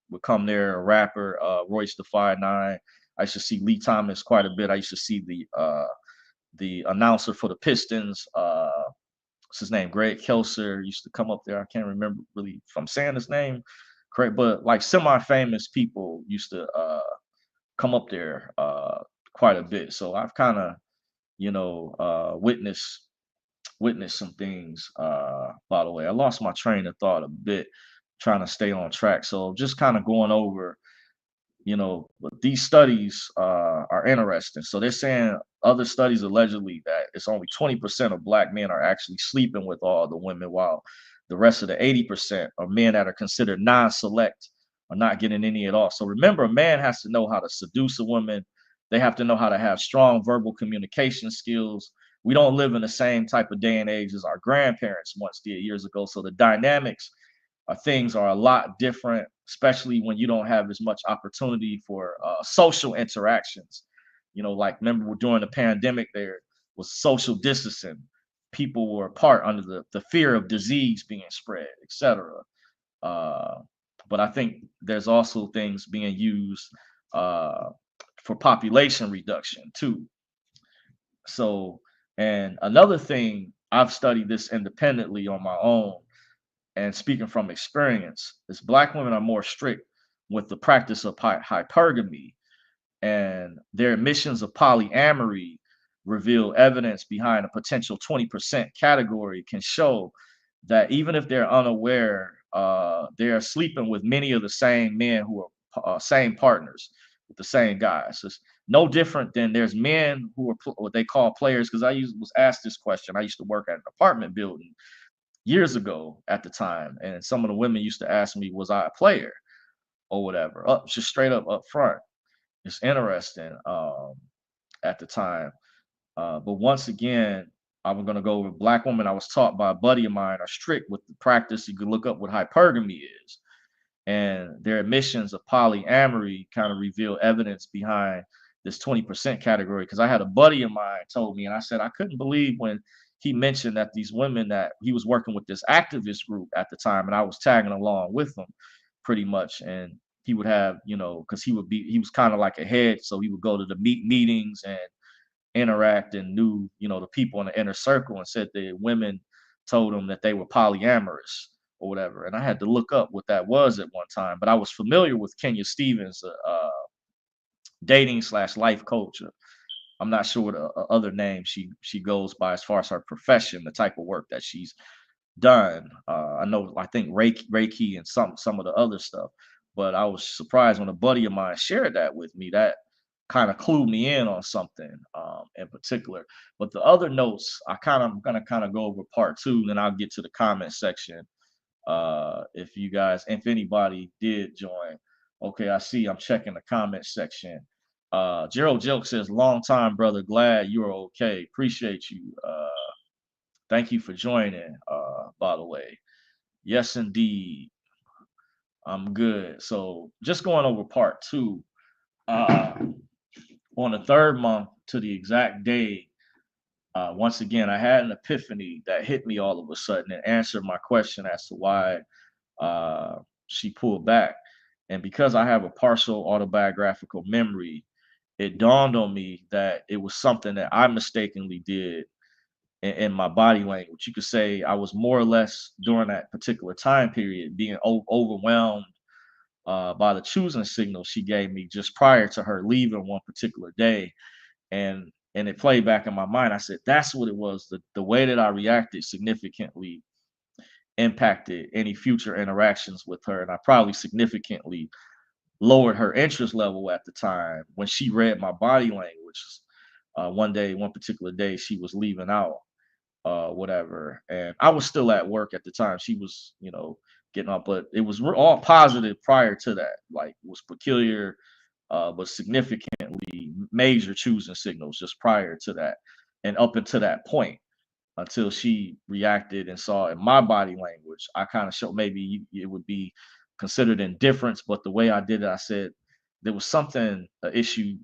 would come there. A rapper, Royce the 5'9". I used to see Lee Thomas quite a bit. I used to see the announcer for the Pistons. What's his name? Greg Kelser used to come up there. I can't remember really if I'm saying his name correct, but like semi-famous people used to come up there quite a bit. So I've kind of, witnessed some things. By the way, I lost my train of thought a bit, trying to stay on track. So just kind of going over, but these studies are interesting. So they're saying other studies allegedly that it's only 20% of black men are actually sleeping with all the women, while The rest of the 80% are men that are considered non-select or not getting any at all. So remember, a man has to know how to seduce a woman. They have to know how to have strong verbal communication skills. We don't live in the same type of day and age as our grandparents once did years ago. So the dynamics of things are a lot different, especially when you don't have as much opportunity for social interactions. Like remember during the pandemic, there was social distancing. People were apart under the fear of disease being spread, etc. Uh, but I think there's also things being used uh, for population reduction too. So, and another thing, I've studied this independently on my own, and speaking from experience, is Black women are more strict with the practice of hypergamy, and their admissions of polyamory reveal evidence behind a potential 20% category can show that even if they're unaware, they are sleeping with many of the same men who are same partners with the same guys. So it's no different than there's men who are what they call players. Because was asked this question. I used to work at an apartment building years ago at the time, and some of the women used to ask me, "Was I a player or whatever?" Up, just straight up front. It's interesting at the time. But once again, I'm going to go with Black women. I was taught by a buddy of mine are strict with the practice. You can look up what hypergamy is, and their admissions of polyamory kind of reveal evidence behind this 20% category. Because I had a buddy of mine told me, and I said I couldn't believe when he mentioned that these women that he was working with this activist group at the time, and I was tagging along with them pretty much, and he would have, because he was kind of like a head, so he would go to the meetings and interact and knew, the people in the inner circle, and said the women told him that they were polyamorous or whatever. And I had to look up what that was at one time, but I was familiar with Kenya Stevens, dating slash life coach. I'm not sure what other name she goes by as far as her profession, the type of work that she's done. I think Reiki and some of the other stuff. But I was surprised when a buddy of mine shared that with me. That kind of clued me in on something in particular. But the other notes, I'm gonna kind of go over part two, and then I'll get to the comment section. If anybody did join, okay, I see. I'm checking the comment section. Gerald Joke says, "Long time, brother. Glad you're okay. Appreciate you. Thank you for joining, by the way. Yes, indeed. I'm good." So just going over part two. Uh, on the third month to the exact day, once again, I had an epiphany that hit me all of a sudden and answered my question as to why uh, she pulled back. And because I have a partial autobiographical memory, it dawned on me that it was something that I mistakenly did in my body language. You could say I was more or less during that particular time period being overwhelmed by the choosing signal she gave me just prior to her leaving one particular day, and it played back in my mind. I said that's what it was. The way that I reacted significantly impacted any future interactions with her, and I probably significantly lowered her interest level at the time when she read my body language. One particular day, she was leaving out whatever. And I was still at work at the time. She was, getting up, but it was all positive prior to that. Like it was peculiar, but significantly major choosing signals just prior to that, and up until that point, until she reacted and saw in my body language, I kind of showed maybe it would be considered indifference, but the way I did it, I said there was something, an issue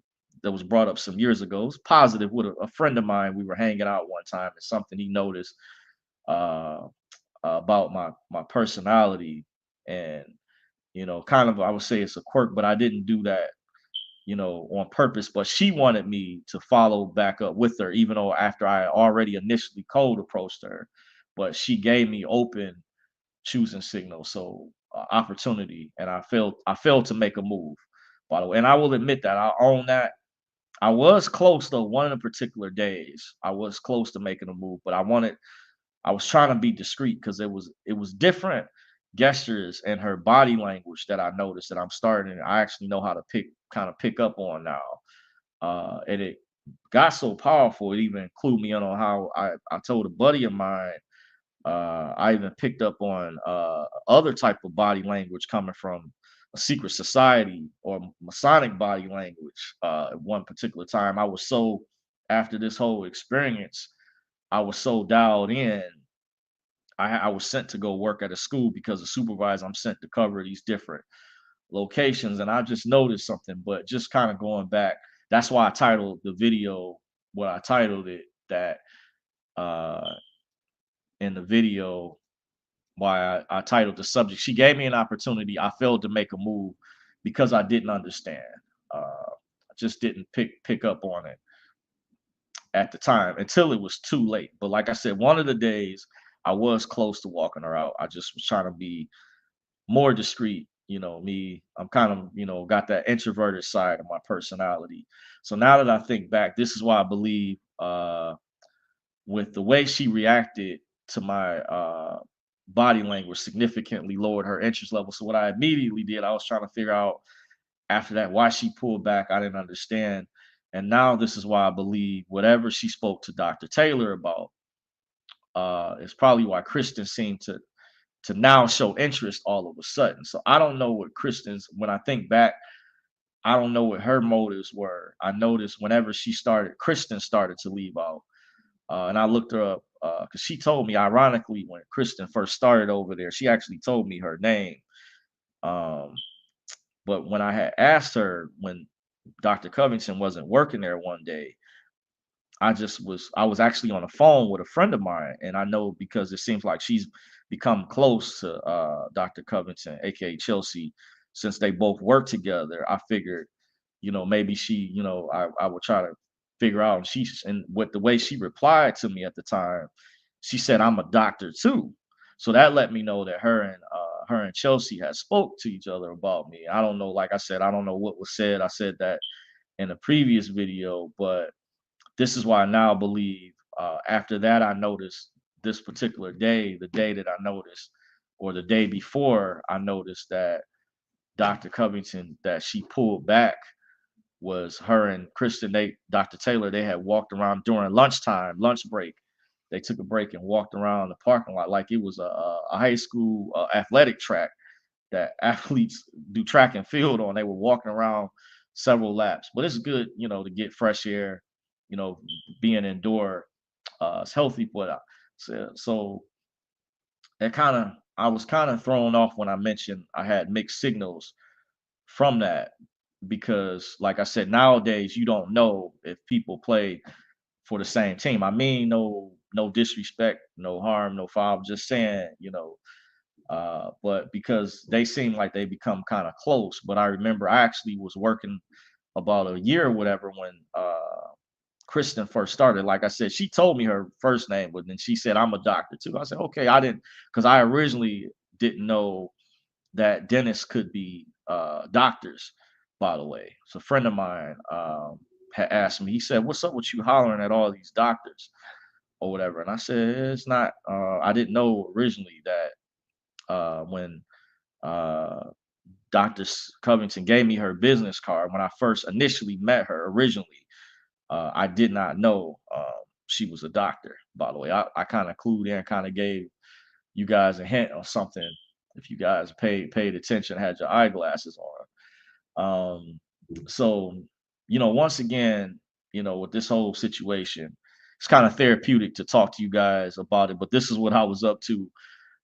that was brought up some years ago. It was positive with a friend of mine. We were hanging out one time, and something he noticed uh, about my personality, and kind of I would say it's a quirk, but I didn't do that, on purpose. But she wanted me to follow back up with her, even though after I already initially cold approached her, but she gave me open choosing signals, so opportunity, and I failed to make a move. By the way, and I will admit that I own that. I was close though. One of the particular days, I was close to making a move, but I was trying to be discreet because it was different gestures and her body language that I noticed that I actually know how to pick up on now. And it got so powerful, it even clued me in on how I told a buddy of mine I even picked up on other type of body language coming from a secret society or Masonic body language. At one particular time, I was so after this whole experience, I was so dialed in. I was sent to go work at a school because the supervisor I'm sent to cover these different locations, and I just noticed something. But just kind of going back, that's why I titled the video what I titled it. That uh, in the video why I titled the subject. She gave me an opportunity. I failed to make a move because I didn't understand. I just didn't pick up on it at the time until it was too late. But like I said, one of the days I was close to walking her out. I just was trying to be more discreet. You know, me, I'm kind of, got that introverted side of my personality. So now that I think back, this is why I believe with the way she reacted to my body language significantly lowered her interest level. So what I immediately did, I was trying to figure out after that why she pulled back. I didn't understand. And now this is why I believe whatever she spoke to Dr. Taylor about is probably why Kristen seemed to now show interest all of a sudden. So I don't know what Kristen's when I think back, I don't know what her motives were. I noticed whenever Kristen started to leave out. And I looked her up because she told me, ironically, when Kristen first started over there, she actually told me her name. Um, but when I had asked her when Dr. Covington wasn't working there one day, I was actually on the phone with a friend of mine, and I know because it seems like she's become close to Dr. Covington, aka Chelsea, since they both work together. I figured, maybe she, I would try to figure out. And with the way she replied to me at the time, she said, "I'm a doctor too." So that let me know that her and Chelsea had spoke to each other about me. I don't know, like I said, I don't know what was said. I said that in a previous video, but this is why I now believe. After that, I noticed this particular day, the day that I noticed, or the day before, I noticed that Dr. Covington, that she pulled back, was her and Kristen. Dr. Taylor, they had walked around during lunchtime, lunch break. They took a break and walked around the parking lot like it was a high school athletic track that athletes do track and field on. They were walking around several laps, but it's good, to get fresh air, you know, being indoor is healthy. But so it I was kind of thrown off when I mentioned I had mixed signals from that because, like I said, nowadays you don't know if people play for the same team. I mean, no disrespect, no harm, no foul. I'm just saying, but because they seem like they become kind of close. But I remember I actually was working about a year or whatever when Kristen first started. Like I said, she told me her first name, but then she said, "I'm a doctor too." I said, "Okay." I didn't because I originally didn't know that dentists could be doctors. By the way, so a friend of mine had asked me. He said, "What's up with you hollering at all these doctors or whatever?" And I said, "It's not. I didn't know originally that when uh, Dr. Covington gave me her business card when I first initially met her originally. I did not know she was a doctor, by the way. I kind of clued in, kind of gave you guys a hint on something if you guys paid attention, had your eyeglasses on. So, once again, with this whole situation, it's kind of therapeutic to talk to you guys about it. But this is what I was up to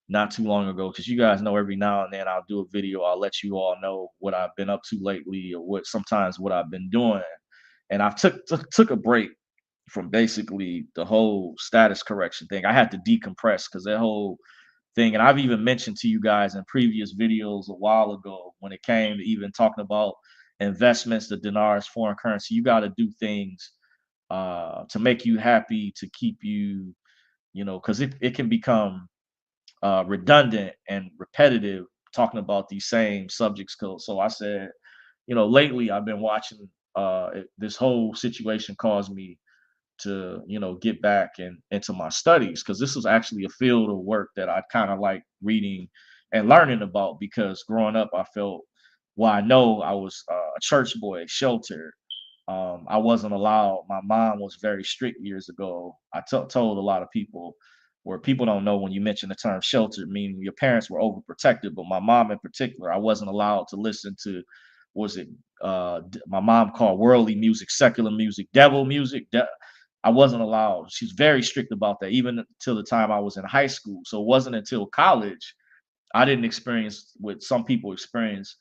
not too long ago because you guys know every now and then I'll do a video. I'll let you all know what I've been up to lately or what I've been doing. And I've took a break from basically the whole status correction thing. I had to decompress because that whole thing, and I've even mentioned to you guys in previous videos a while ago when it came to even talking about investments, the dinars, foreign currency. You got to do things to make you happy, to keep you, because it can become redundant and repetitive talking about these same subjects. So I said, lately I've been watching this whole situation caused me to, get back into my studies because this was actually a field of work that I kind of like reading and learning about because growing up I felt, well, I know I was a church boy, sheltered. I wasn't allowed. My mom was very strict years ago. I told a lot of people where people don't know when you mention the term sheltered, meaning your parents were overprotective. But my mom in particular, I wasn't allowed to listen to, was it my mom called worldly music, secular music, devil music. I wasn't allowed. She's very strict about that, even until the time I was in high school. So it wasn't until college I didn't experience what some people experience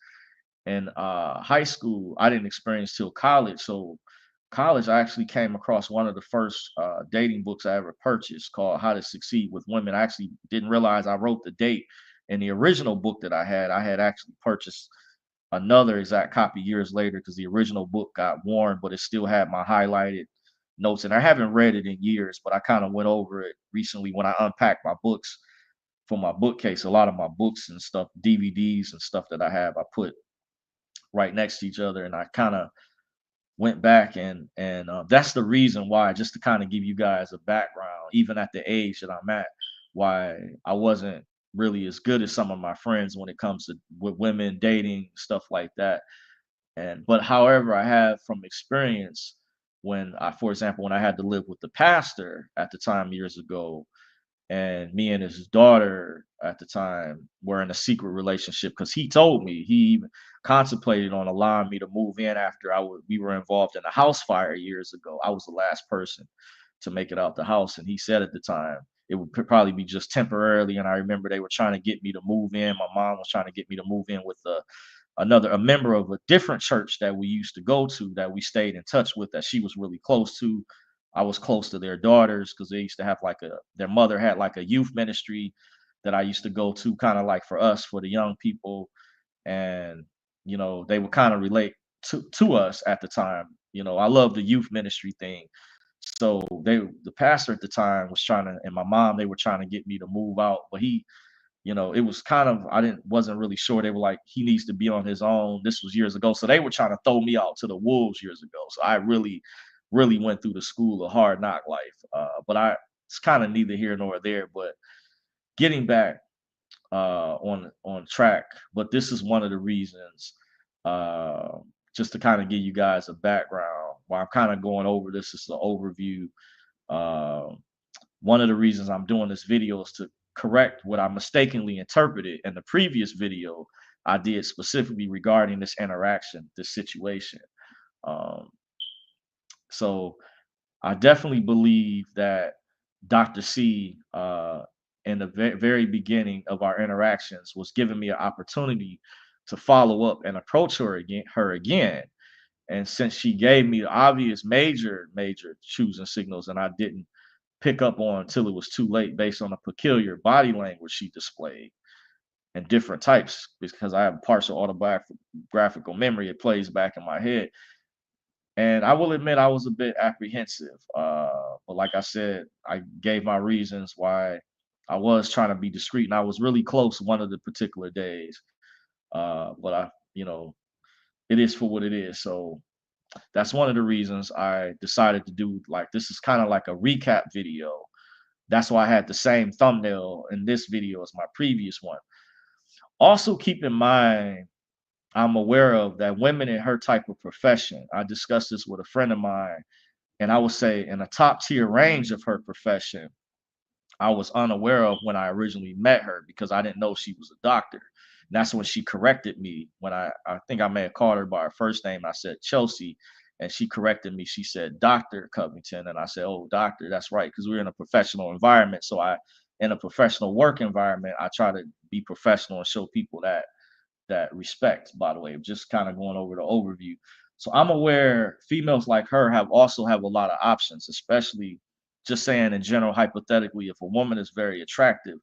in high school. I didn't experience till college. So college, I actually came across one of the first dating books I ever purchased called How to Succeed with Women. I actually didn't realize I wrote the date in the original book that I had. I had actually purchased another exact copy years later because the original book got worn, but it still had my highlighted notes. And I haven't read it in years, but I kind of went over it recently when I unpacked my books for my bookcase. A lot of my books and stuff, DVDs and stuff that I have, I put right next to each other, and I kind of went back and that's the reason why, just to kind of give you guys a background, even at the age that I'm at, why I wasn't really as good as some of my friends when it comes to with women dating stuff like that. And but however, I have from experience when I, for example, when I had to live with the pastor at the time years ago, and me and his daughter at the time were in a secret relationship because he told me he even contemplated on allowing me to move in after we were involved in a house fire years ago. I was the last person to make it out the house, and he said at the time it would probably be just temporarily. And I remember they were trying to get me to move in. My mom was trying to get me to move in with a member of a different church that we used to go to, that we stayed in touch with, that she was really close to. I was close to their daughters because they used to have like their mother had like a youth ministry that I used to go to, kind of like for us, for the young people. And, they would kind of relate to us at the time. I love the youth ministry thing. So the pastor at the time was trying to, and my mom, they were trying to get me to move out, but it was kind of, wasn't really sure. They were like, he needs to be on his own. This was years ago. So they were trying to throw me out to the wolves years ago. So I really, really went through the school of hard knock life. But it's kind of neither here nor there. But getting back on track. But this is one of the reasons, uh, just to kind of give you guys a background while I'm kind of going over this. Is an overview. Uh, One of the reasons I'm doing this video is to correct what I mistakenly interpreted in the previous video I did specifically regarding this interaction, this situation. Um, so I definitely believe that Dr. C, in the very beginning of our interactions, was giving me an opportunity to follow up and approach her again. And since she gave me the obvious major choosing signals, and I didn't pick up on until it was too late, based on the peculiar body language she displayed and different types, because I have partial autobiographical memory. It plays back in my head. And I will admit I was a bit apprehensive. But like I said, I gave my reasons why I was trying to be discreet, and I was really close one of the particular days. But it is for what it is. So that's one of the reasons I decided to do, like, this is kind of like a recap video. That's why I had the same thumbnail in this video as my previous one. Also, keep in mind, I'm aware of that women in her type of profession, I discussed this with a friend of mine, and I would say in a top tier range of her profession, I was unaware of when I originally met her because I didn't know she was a doctor. And that's when she corrected me when I think I may have called her by her first name. I said Chelsea, and she corrected me. She said Dr. Covington, and I said, "Oh, doctor, that's right," because we're in a professional environment. So in a professional work environment, I try to be professional and show people that respect, by the way, just kind of going over the overview. So I'm aware females like her also have a lot of options, especially just saying in general, hypothetically, if a woman is very attractive.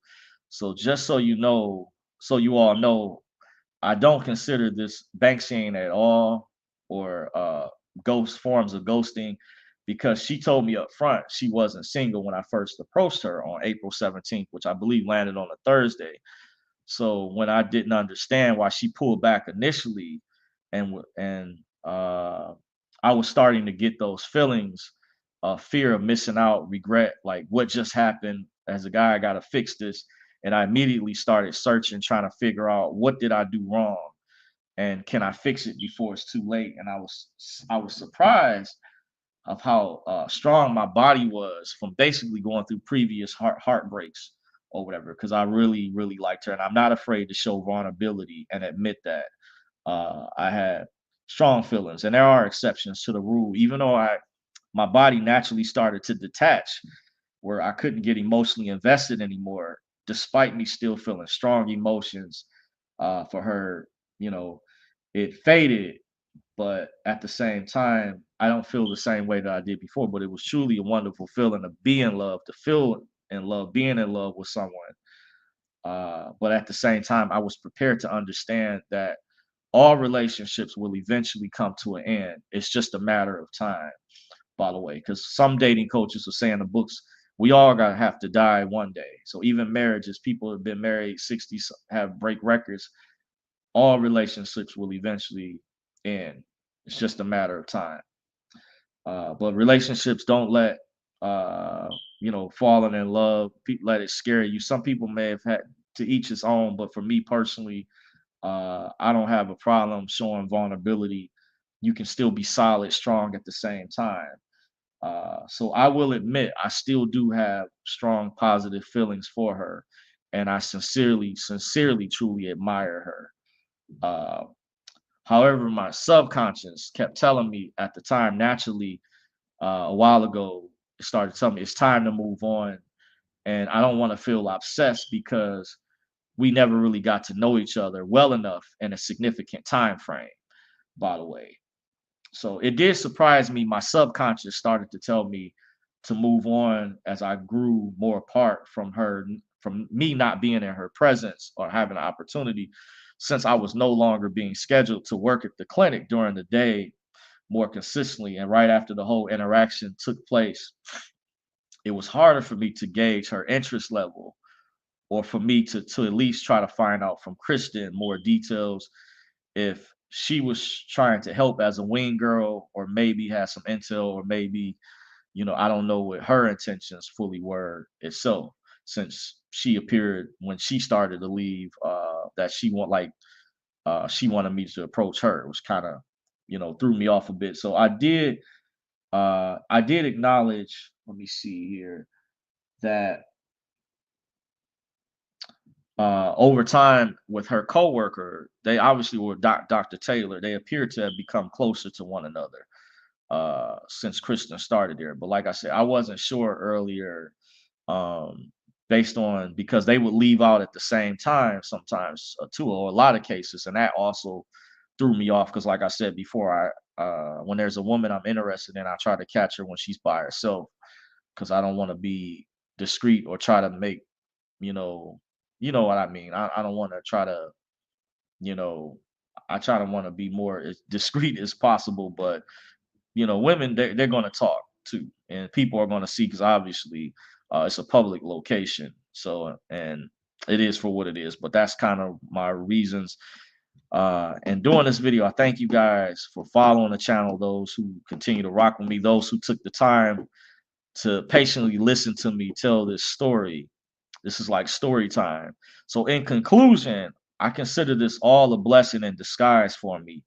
So just so you know, so you all know, I don't consider this Banksing at all, or ghost forms of ghosting, because she told me up front she wasn't single when I first approached her on April 17th, which I believe landed on a Thursday. So when I didn't understand why she pulled back initially, and I was starting to get those feelings, fear of missing out, regret, like what just happened. As a guy, I got to fix this, and I immediately started searching, trying to figure out what did I do wrong, and can I fix it before it's too late. And I was surprised of how strong my body was from basically going through previous heartbreaks or whatever. Because I really, really liked her, and I'm not afraid to show vulnerability and admit that I had strong feelings. And there are exceptions to the rule, even though I my body naturally started to detach, where I couldn't get emotionally invested anymore, despite me still feeling strong emotions for her. You know, it faded, but at the same time, I don't feel the same way that I did before. But it was truly a wonderful feeling to be in love, to feel in love, being in love with someone. But at the same time, I was prepared to understand that all relationships will eventually come to an end. It's just a matter of time, by the way, because some dating coaches will say in the books, we all gotta have to die one day. So even marriages, people have been married 60, have break records. All relationships will eventually end. It's just a matter of time. But relationships don't let falling in love, let it scare you. Some people may have had to each his own, but for me personally, I don't have a problem showing vulnerability. You can still be solid, strong at the same time. So I will admit, I still do have strong positive feelings for her, and I sincerely, sincerely, truly admire her. Uh, However, my subconscious kept telling me at the time, naturally, a while ago, it started telling me it's time to move on, and I don't want to feel obsessed because we never really got to know each other well enough in a significant time frame, by the way. So it did surprise me. My subconscious started to tell me to move on as I grew more apart from her, from me not being in her presence or having an opportunity, since I was no longer being scheduled to work at the clinic during the day more consistently. And right after the whole interaction took place, it was harder for me to gauge her interest level, or for me to at least try to find out from Kristen more details if she was trying to help as a wing girl, or maybe had some intel, or maybe, I don't know what her intentions fully were itself, since she appeared when she started to leave, that she wanted me to approach her. It was kind of, threw me off a bit. So I did acknowledge, let me see here, that over time with her coworker, they obviously were Dr. Taylor. They appear to have become closer to one another since Kristen started there. But like I said, I wasn't sure earlier, um, based on, because they would leave out at the same time sometimes, too, or a lot of cases, and that also threw me off because, like I said before, when there's a woman I'm interested in, I try to catch her when she's by herself because I don't want to be discreet or try to make, you know, you know what I mean. I don't want to try to, you know, I try to want to be more as discreet as possible, but women, they're going to talk too, and people are going to see, because obviously it's a public location. So, and it is for what it is. But that's kind of my reasons. And doing this video, I thank you guys for following the channel. Those who continue to rock with me, those who took the time to patiently listen to me tell this story. This is like story time. So, in conclusion, I consider this all a blessing in disguise for me,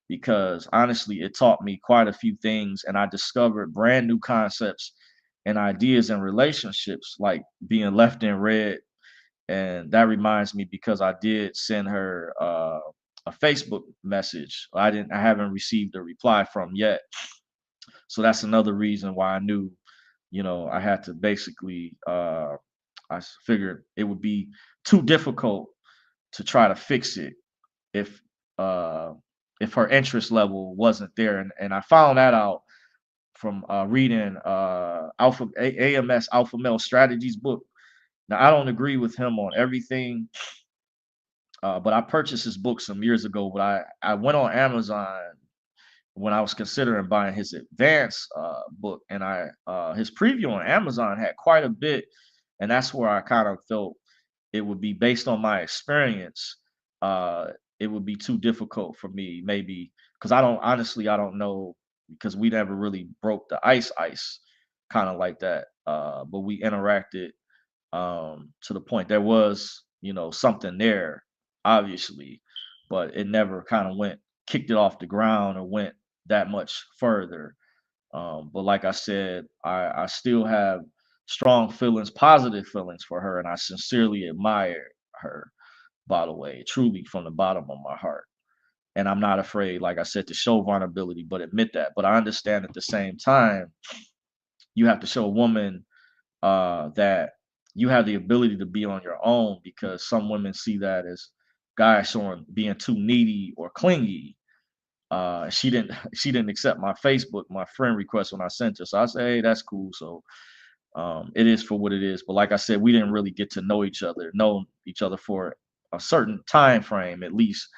because honestly, it taught me quite a few things, and I discovered brand new concepts and ideas in relationships, like being left in red. And that reminds me, because I did send her a Facebook message. I haven't received a reply from yet. So that's another reason why I knew, I had to basically, figured it would be too difficult to try to fix it if uh if her interest level wasn't there. And I found that out from reading AMS Alpha Male Strategies book. Now, I don't agree with him on everything, but I purchased his book some years ago. But I went on Amazon when I was considering buying his advanced book, and his preview on Amazon had quite a bit, and that's where I kind of felt it would be, based on my experience. It would be too difficult for me, maybe, because I don't know, because we never really broke the ice, kind of like that. But we interacted to the point there was, something there, obviously, but it never kind of went kicked it off the ground or went that much further. But like I said, I still have strong feelings, positive feelings for her, and I sincerely admire her, by the way, truly from the bottom of my heart. And I'm not afraid, like I said, to show vulnerability, but admit that. But I understand at the same time, you have to show a woman that you have the ability to be on your own, because some women see that as guys showing being too needy or clingy. She didn't she didn't accept my friend request when I sent her. So I said, hey, that's cool. So it is for what it is. But like I said, we didn't really get to know each other for a certain time frame, at least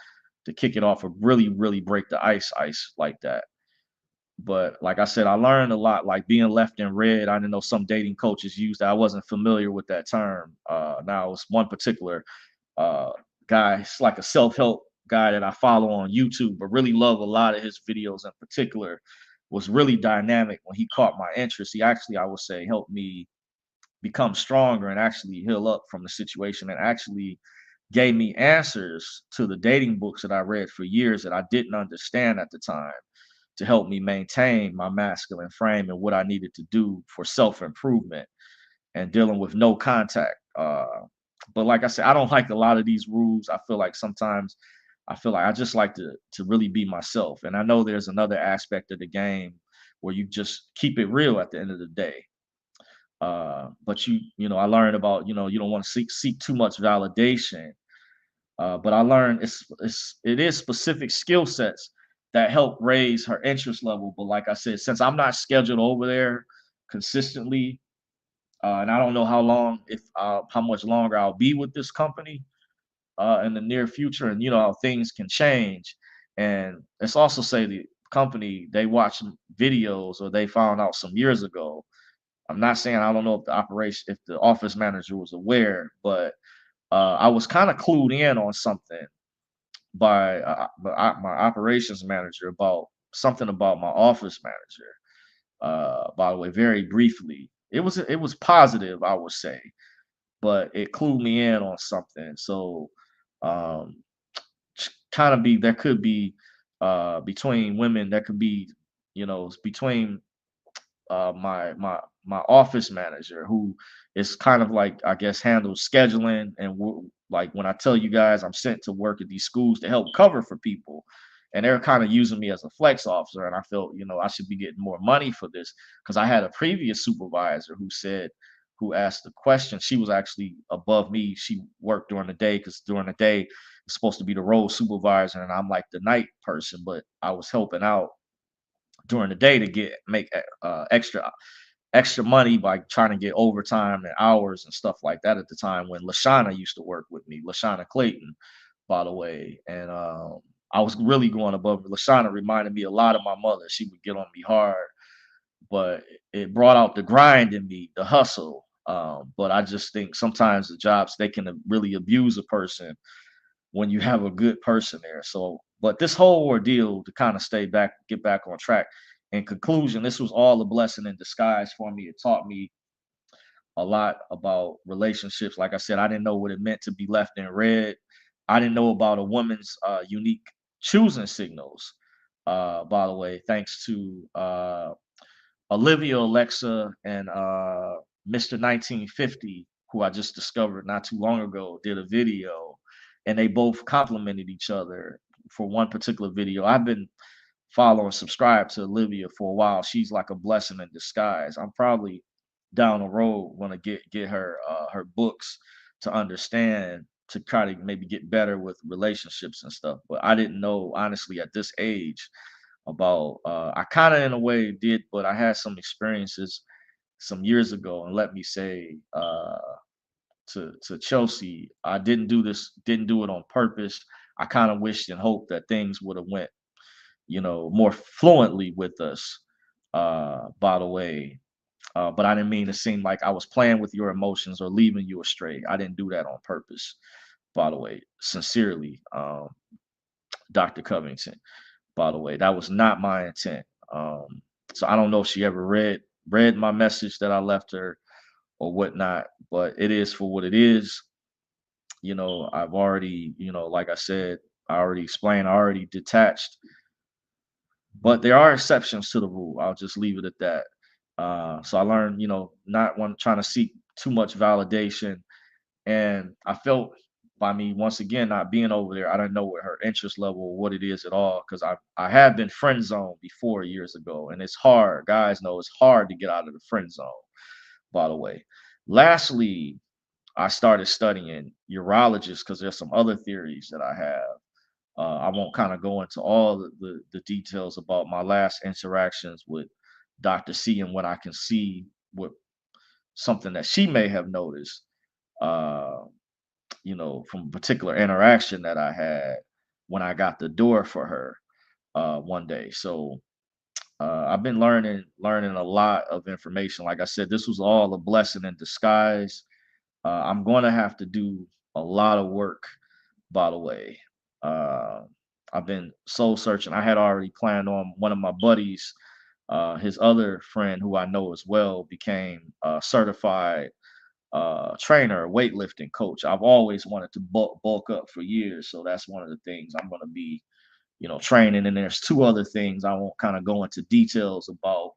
to kick it off or really, really break the ice like that. But like I said, I learned a lot, like being left in red. I didn't know some dating coaches use that. I wasn't familiar with that term. Now it's one particular uh, guy. It's like a self-help guy that I follow on YouTube, but really love a lot of his videos in particular. Was really dynamic when he caught my interest. He actually, I would say, helped me become stronger and actually heal up from the situation, and actually gave me answers to the dating books that I read for years that I didn't understand at the time, to help me maintain my masculine frame and what I needed to do for self improvement and dealing with no contact. But like I said, I don't like a lot of these rules. I feel like sometimes I feel like I just like to really be myself. And I know there's another aspect of the game where you just keep it real at the end of the day. But I learned about, you don't want to seek too much validation. But I learned it is specific skill sets that help raise her interest level. But like I said, since I'm not scheduled over there consistently, and I don't know how much longer I'll be with this company in the near future, and you know how things can change. And let's also say the company, they watch videos, or they found out some years ago. I'm not saying I don't know if the office manager was aware, but I was kind of clued in on something by my operations manager about something about my office manager. By the way, very briefly, it was positive, I would say, but it clued me in on something. So, um, kind of be there could be between women, there could be, between my office manager, who is kind of like, I guess, handles scheduling, and like when I tell you guys I'm sent to work at these schools to help cover for people, and they're kind of using me as a flex officer, and I felt, I should be getting more money for this, because I had a previous supervisor who asked the question. She was actually above me. She worked during the day, because during the day it's supposed to be the role supervisor, and I'm like the night person, but I was helping out during the day to make extra money by trying to get overtime and hours and stuff like that, at the time when Lashana used to work with me, Lashana Clayton, by the way. And I was really going above. Lashana reminded me a lot of my mother. She would get on me hard, but it brought out the grind in me, the hustle. But I just think sometimes the jobs, they can really abuse a person when you have a good person there. So, but this whole ordeal, to kind of get back on track. In conclusion, this was all a blessing in disguise for me. It taught me a lot about relationships. Like I said, I didn't know what it meant to be left in red. I didn't know about a woman's unique choosing signals. By the way, thanks to Olivia, Alexa, and Mr. 1950, who I just discovered not too long ago, did a video, and they both complimented each other for one particular video. I've been follow and subscribe to Olivia for a while. She's like a blessing in disguise. I'm probably down the road want to get her books to understand, to try to maybe get better with relationships and stuff. But I didn't know, honestly, at this age, about I kind of in a way did, but I had some experiences some years ago, and let me say, to Chelsea, I didn't do it on purpose. I kind of wished and hoped that things would have went, more fluently with us, by the way. But I didn't mean to seem like I was playing with your emotions or leaving you astray. I didn't do that on purpose, by the way. Sincerely, Dr. Covington, by the way. That was not my intent. So I don't know if she ever read my message that I left her or whatnot, but it is for what it is. I've already, like I said, I already explained, I already detached But there are exceptions to the rule. I'll just leave it at that. So I learned, not one trying to seek too much validation. And I felt by me once again not being over there, I don't know what her interest level or what it is at all. Cause I have been friend zoned before years ago. And it's hard. Guys know it's hard to get out of the friend zone, by the way. Lastly, I started studying urologists because there's some other theories that I have. I won't kind of go into all the details about my last interactions with Dr. C and what I can see with something that she may have noticed, uh, from a particular interaction that I had when I got the door for her one day. So I've been learning a lot of information. Like I said, this was all a blessing in disguise. I'm going to have to do a lot of work, by the way. Uh, I've been soul searching. I had already planned on one of my buddies, his other friend who I know as well, became a certified trainer, weightlifting coach. I've always wanted to bulk up for years. So that's one of the things I'm going to be, training. And there's two other things I won't kind of go into details about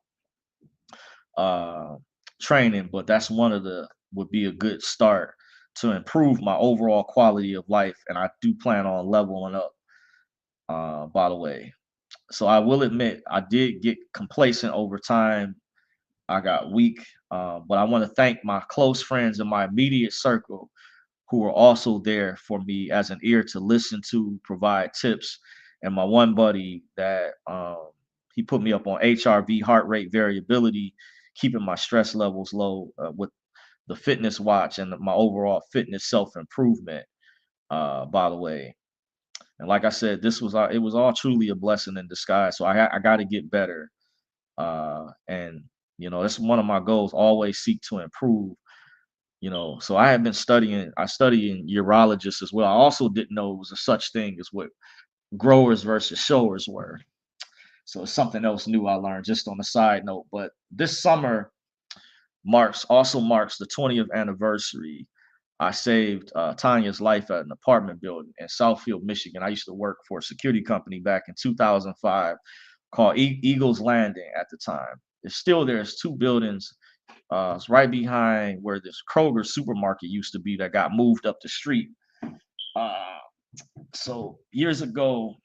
uh, training, but that's one of the would be a good start to improve my overall quality of life. And I do plan on leveling up, by the way. So I will admit I did get complacent over time. I got weak, but I want to thank my close friends in my immediate circle who were also there for me as an ear to listen to, provide tips, and my one buddy that he put me up on HRV, heart rate variability, keeping my stress levels low with the fitness watch and my overall fitness self improvement. By the way, and like I said, it was all truly a blessing in disguise. So I got to get better, and that's one of my goals. Always seek to improve. So I have been studying. I studying urologists as well. I also didn't know it was a such thing as what growers versus showers were. So it's something else new I learned just on a side note. But this summer marks the 20th anniversary. I saved Tanya's life at an apartment building in Southfield, Michigan. I used to work for a security company back in 2005 called Eagles Landing at the time. It's still there. It's two buildings. It's right behind where this Kroger supermarket used to be that got moved up the street. Uh, so years ago,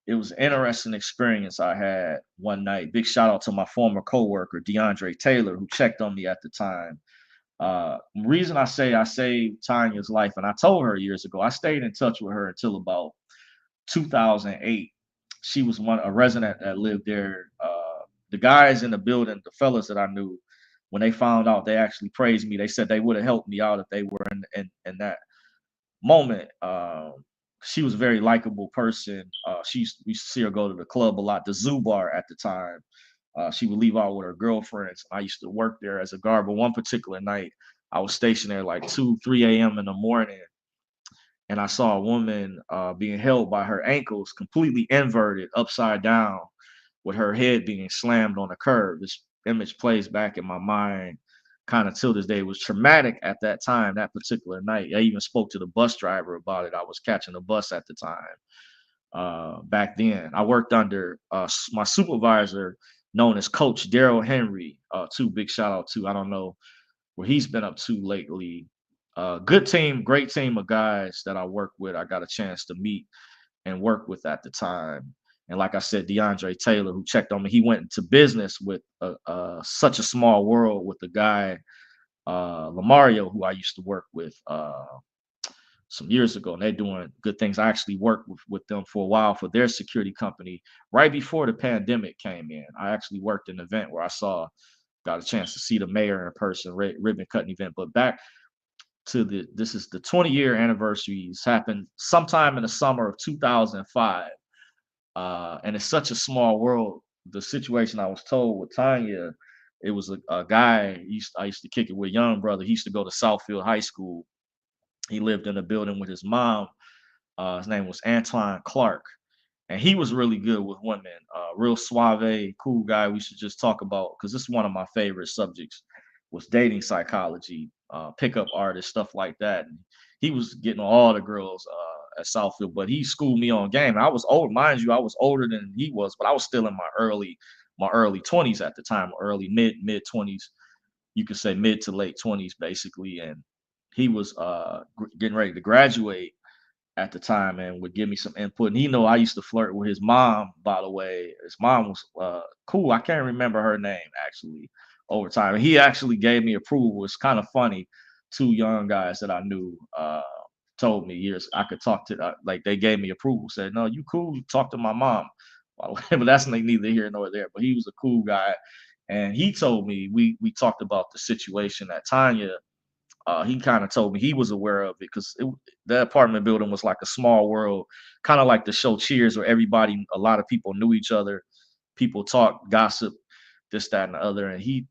it was an interesting experience I had one night. Big shout out to my former coworker, DeAndre Taylor, who checked on me at the time. Reason I say I saved Tanya's life, and I told her years ago, I stayed in touch with her until about 2008. She was a resident that lived there. The guys in the building, the fellas that I knew, when they found out, they actually praised me. They said they would have helped me out if they were in that moment. She was a very likable person. We used to see her go to the club a lot, the Zoo Bar at the time. She would leave out with her girlfriends. I used to work there as a guard, but one particular night, I was stationed there like 2, 3 a.m. in the morning, and I saw a woman being held by her ankles, completely inverted, upside down, with her head being slammed on a curb. This image plays back in my mind kind of till this day. It was traumatic at that time, that particular night. I even spoke to the bus driver about it. I was catching a bus at the time. Back then, I worked under my supervisor, known as Coach Daryl Henry. Too big shout out to, I don't know what he's been up to lately. Good team, great team of guys that I work with. I got a chance to meet and work with at the time. And like I said, DeAndre Taylor, who checked on me, he went into business with such a small world with the guy Lamario, who I used to work with some years ago, and they're doing good things. I actually worked with them for a while for their security company right before the pandemic came in. I actually worked an event where got a chance to see the mayor in person, ribbon cutting event. But back to this is the 20-year anniversary. It's happened sometime in the summer of 2005. And it's such a small world. The situation I was told with Tanya, it was a guy I used to kick it with, young brother. He used to go to Southfield High School. He lived in a building with his mom. His name was Antoine Clark, and he was really good with women. Real suave, cool guy. We should just talk about, because this is one of my favorite subjects, was dating psychology, pickup artists, stuff like that. And he was getting all the girls at Southfield, but he schooled me on game. And I was old, mind you, I was older than he was, but I was still in my early 20s at the time, early mid 20s. You could say mid to late 20s basically. And he was getting ready to graduate at the time and would give me some input. And he know I used to flirt with his mom, by the way. His mom was cool. I can't remember her name actually over time. And he actually gave me approval. It's kind of funny. Two young guys that I knew told me years I could talk to, like they gave me approval, said, no, you cool, talk to my mom. By the way, but that's neither here nor there. But he was a cool guy. And he told me, we talked about the situation at Tanya. He kind of told me he was aware of it because the apartment building was like a small world, kind of like the show Cheers, where everybody, a lot of people knew each other, people talk, gossip, this, that, and the other. And he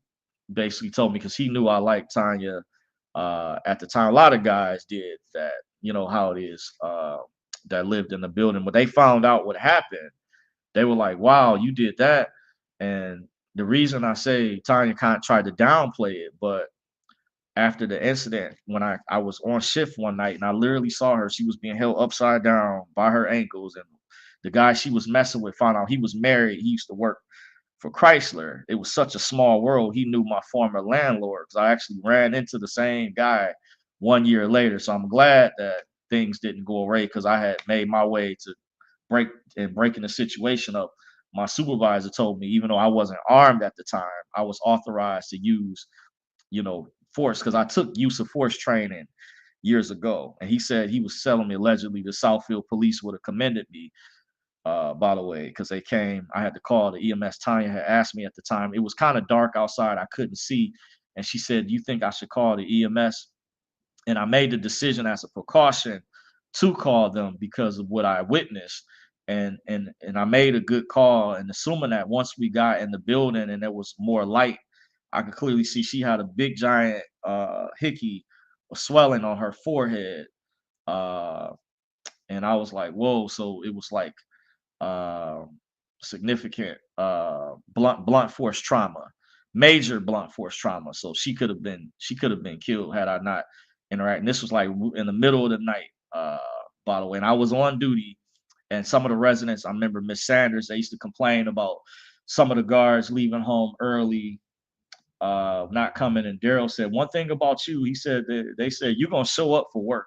basically told me because he knew I liked Tanya at the time. A lot of guys did that, you know how it is, that lived in the building. When they found out what happened, they were like, "Wow, you did that." And the reason I say Tanya kind of tried to downplay it, but after the incident, when I was on shift one night and I literally saw her, she was being held upside down by her ankles. And the guy she was messing with found out he was married. He used to work for Chrysler. It was such a small world. He knew my former landlord because I actually ran into the same guy 1 year later. So I'm glad that things didn't go away because I had made my way to breaking the situation up. My supervisor told me, even though I wasn't armed at the time, I was authorized to use, force because I took use of force training years ago. And he said he was telling me allegedly the Southfield police would have commended me, by the way, because they came. I had to call the EMS. Tanya had asked me at the time. It was kind of dark outside. I couldn't see. And she said, you think I should call the EMS? And I made the decision as a precaution to call them because of what I witnessed. And I made a good call. And assuming that once we got in the building and there was more light, I could clearly see she had a big giant hickey or swelling on her forehead. Uh, and I was like, whoa. So it was like uh, significant blunt force trauma, major blunt force trauma. So she could have been killed had I not interacted. And this was like in the middle of the night, by the way. And I was on duty, and some of the residents, I remember Miss Sanders, they used to complain about some of the guards leaving home early, not coming. And Daryl said one thing about you. He said that they said you're gonna show up for work.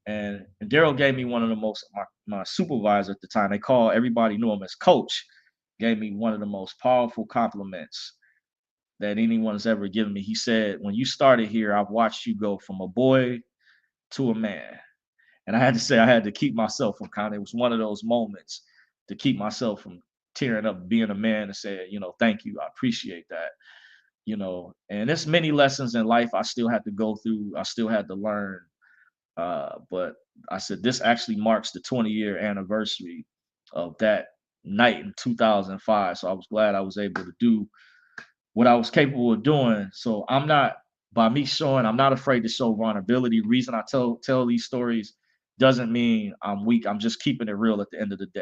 And Daryl gave me one of the most my supervisor at the time. They call everybody knew him as Coach. Gave me one of the most powerful compliments that anyone's ever given me. He said, "When you started here, I've watched you go from a boy to a man." And I had to say, I had to keep myself from kind of. It was one of those moments to keep myself from tearing up, being a man, and say, thank you, I appreciate that. And there's many lessons in life I still had to go through. I still had to learn, but I said this actually marks the 20-year anniversary of that night in 2005. So I was glad I was able to do what I was capable of doing. So by me showing, I'm not afraid to show vulnerability. Reason I tell these stories doesn't mean I'm weak. I'm just keeping it real at the end of the day.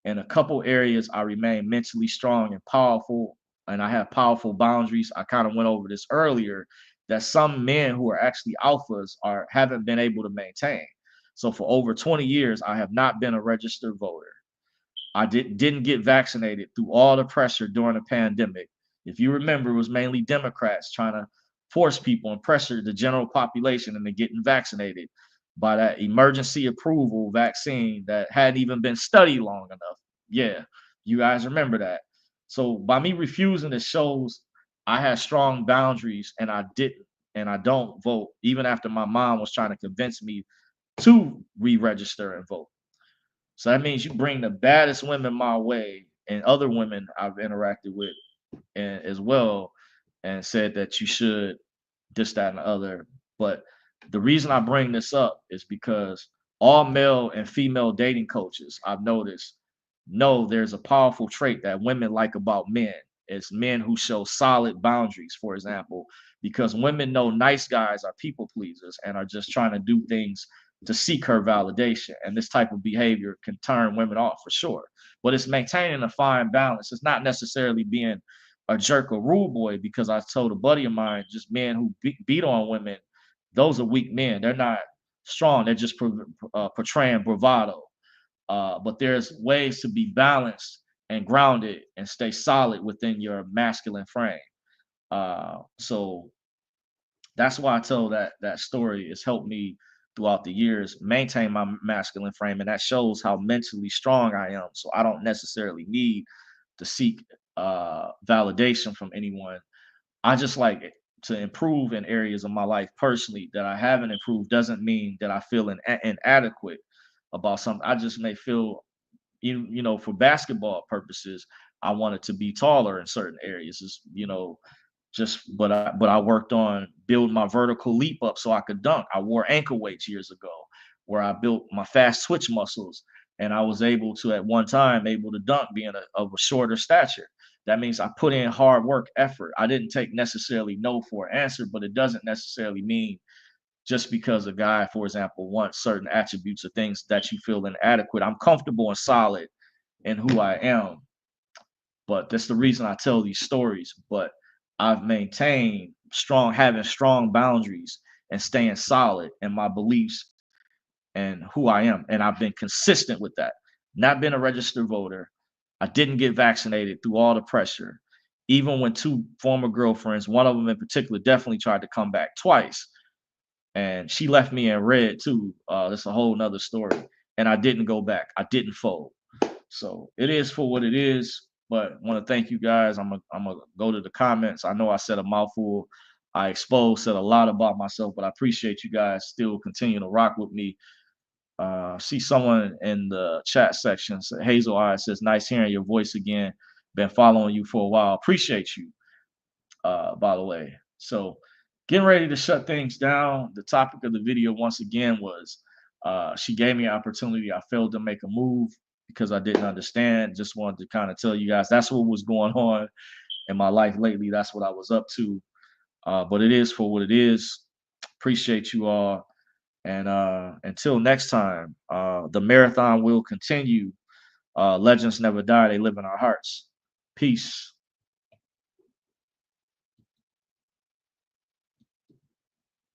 In a couple areas, I remain mentally strong and powerful, and I have powerful boundaries. I kind of went over this earlier that some men who are actually alphas haven't been able to maintain. So for over 20 years, I have not been a registered voter. I didn't get vaccinated through all the pressure during the pandemic. If you remember, it was mainly Democrats trying to force people and pressure the general population into getting vaccinated by that emergency approval vaccine that hadn't even been studied long enough. Yeah, you guys remember that. So by me refusing, it shows I had strong boundaries and I didn't and I don't vote, even after my mom was trying to convince me to re-register and vote. So that means you bring the baddest women my way and other women I've interacted with and as well, and said that you should this, that, and the other. But the reason I bring this up is because all male and female dating coaches I've noticed know there's a powerful trait that women like about men. It's men who show solid boundaries, for example, because women know nice guys are people pleasers and are just trying to do things to seek her validation. And this type of behavior can turn women off for sure. But it's maintaining a fine balance. It's not necessarily being a jerk or rude boy, because I told a buddy of mine, just men who beat on women, those are weak men. They're not strong. They're just portraying bravado. But there's ways to be balanced and grounded and stay solid within your masculine frame. So that's why I tell that story. It's helped me throughout the years maintain my masculine frame, and that shows how mentally strong I am. So I don't necessarily need to seek validation from anyone. I just like to improve in areas of my life personally that I haven't improved. Doesn't mean that I feel inadequate about something. I just may feel, for basketball purposes, I wanted to be taller in certain areas. But I worked on building my vertical leap up so I could dunk. I wore ankle weights years ago, where I built my fast twitch muscles, and I was able to at one time able to dunk being of a shorter stature. That means I put in hard work, effort. I didn't take necessarily no for an answer, but it doesn't necessarily mean just because a guy, for example, wants certain attributes or things that you feel inadequate. I'm comfortable and solid in who I am, but that's the reason I tell these stories. But I've maintained having strong boundaries and staying solid in my beliefs and who I am. And I've been consistent with that. Not been a registered voter. I didn't get vaccinated through all the pressure. Even when two former girlfriends, one of them in particular, definitely tried to come back twice. And she left me in red too. That's a whole nother story. And I didn't go back. I didn't fold. So it is for what it is. But I want to thank you guys. I'm gonna go to the comments. I know I said a mouthful. I said a lot about myself, but I appreciate you guys still continuing to rock with me. See someone in the chat section. Hazel Eye says, "Nice hearing your voice again. Been following you for a while. Appreciate you." By the way, so getting ready to shut things down. The topic of the video once again was she gave me an opportunity. I failed to make a move because I didn't understand. Just wanted to kind of tell you guys that's what was going on in my life lately. That's what I was up to. But it is for what it is. Appreciate you all. And until next time, the marathon will continue. Legends never die, they live in our hearts. Peace.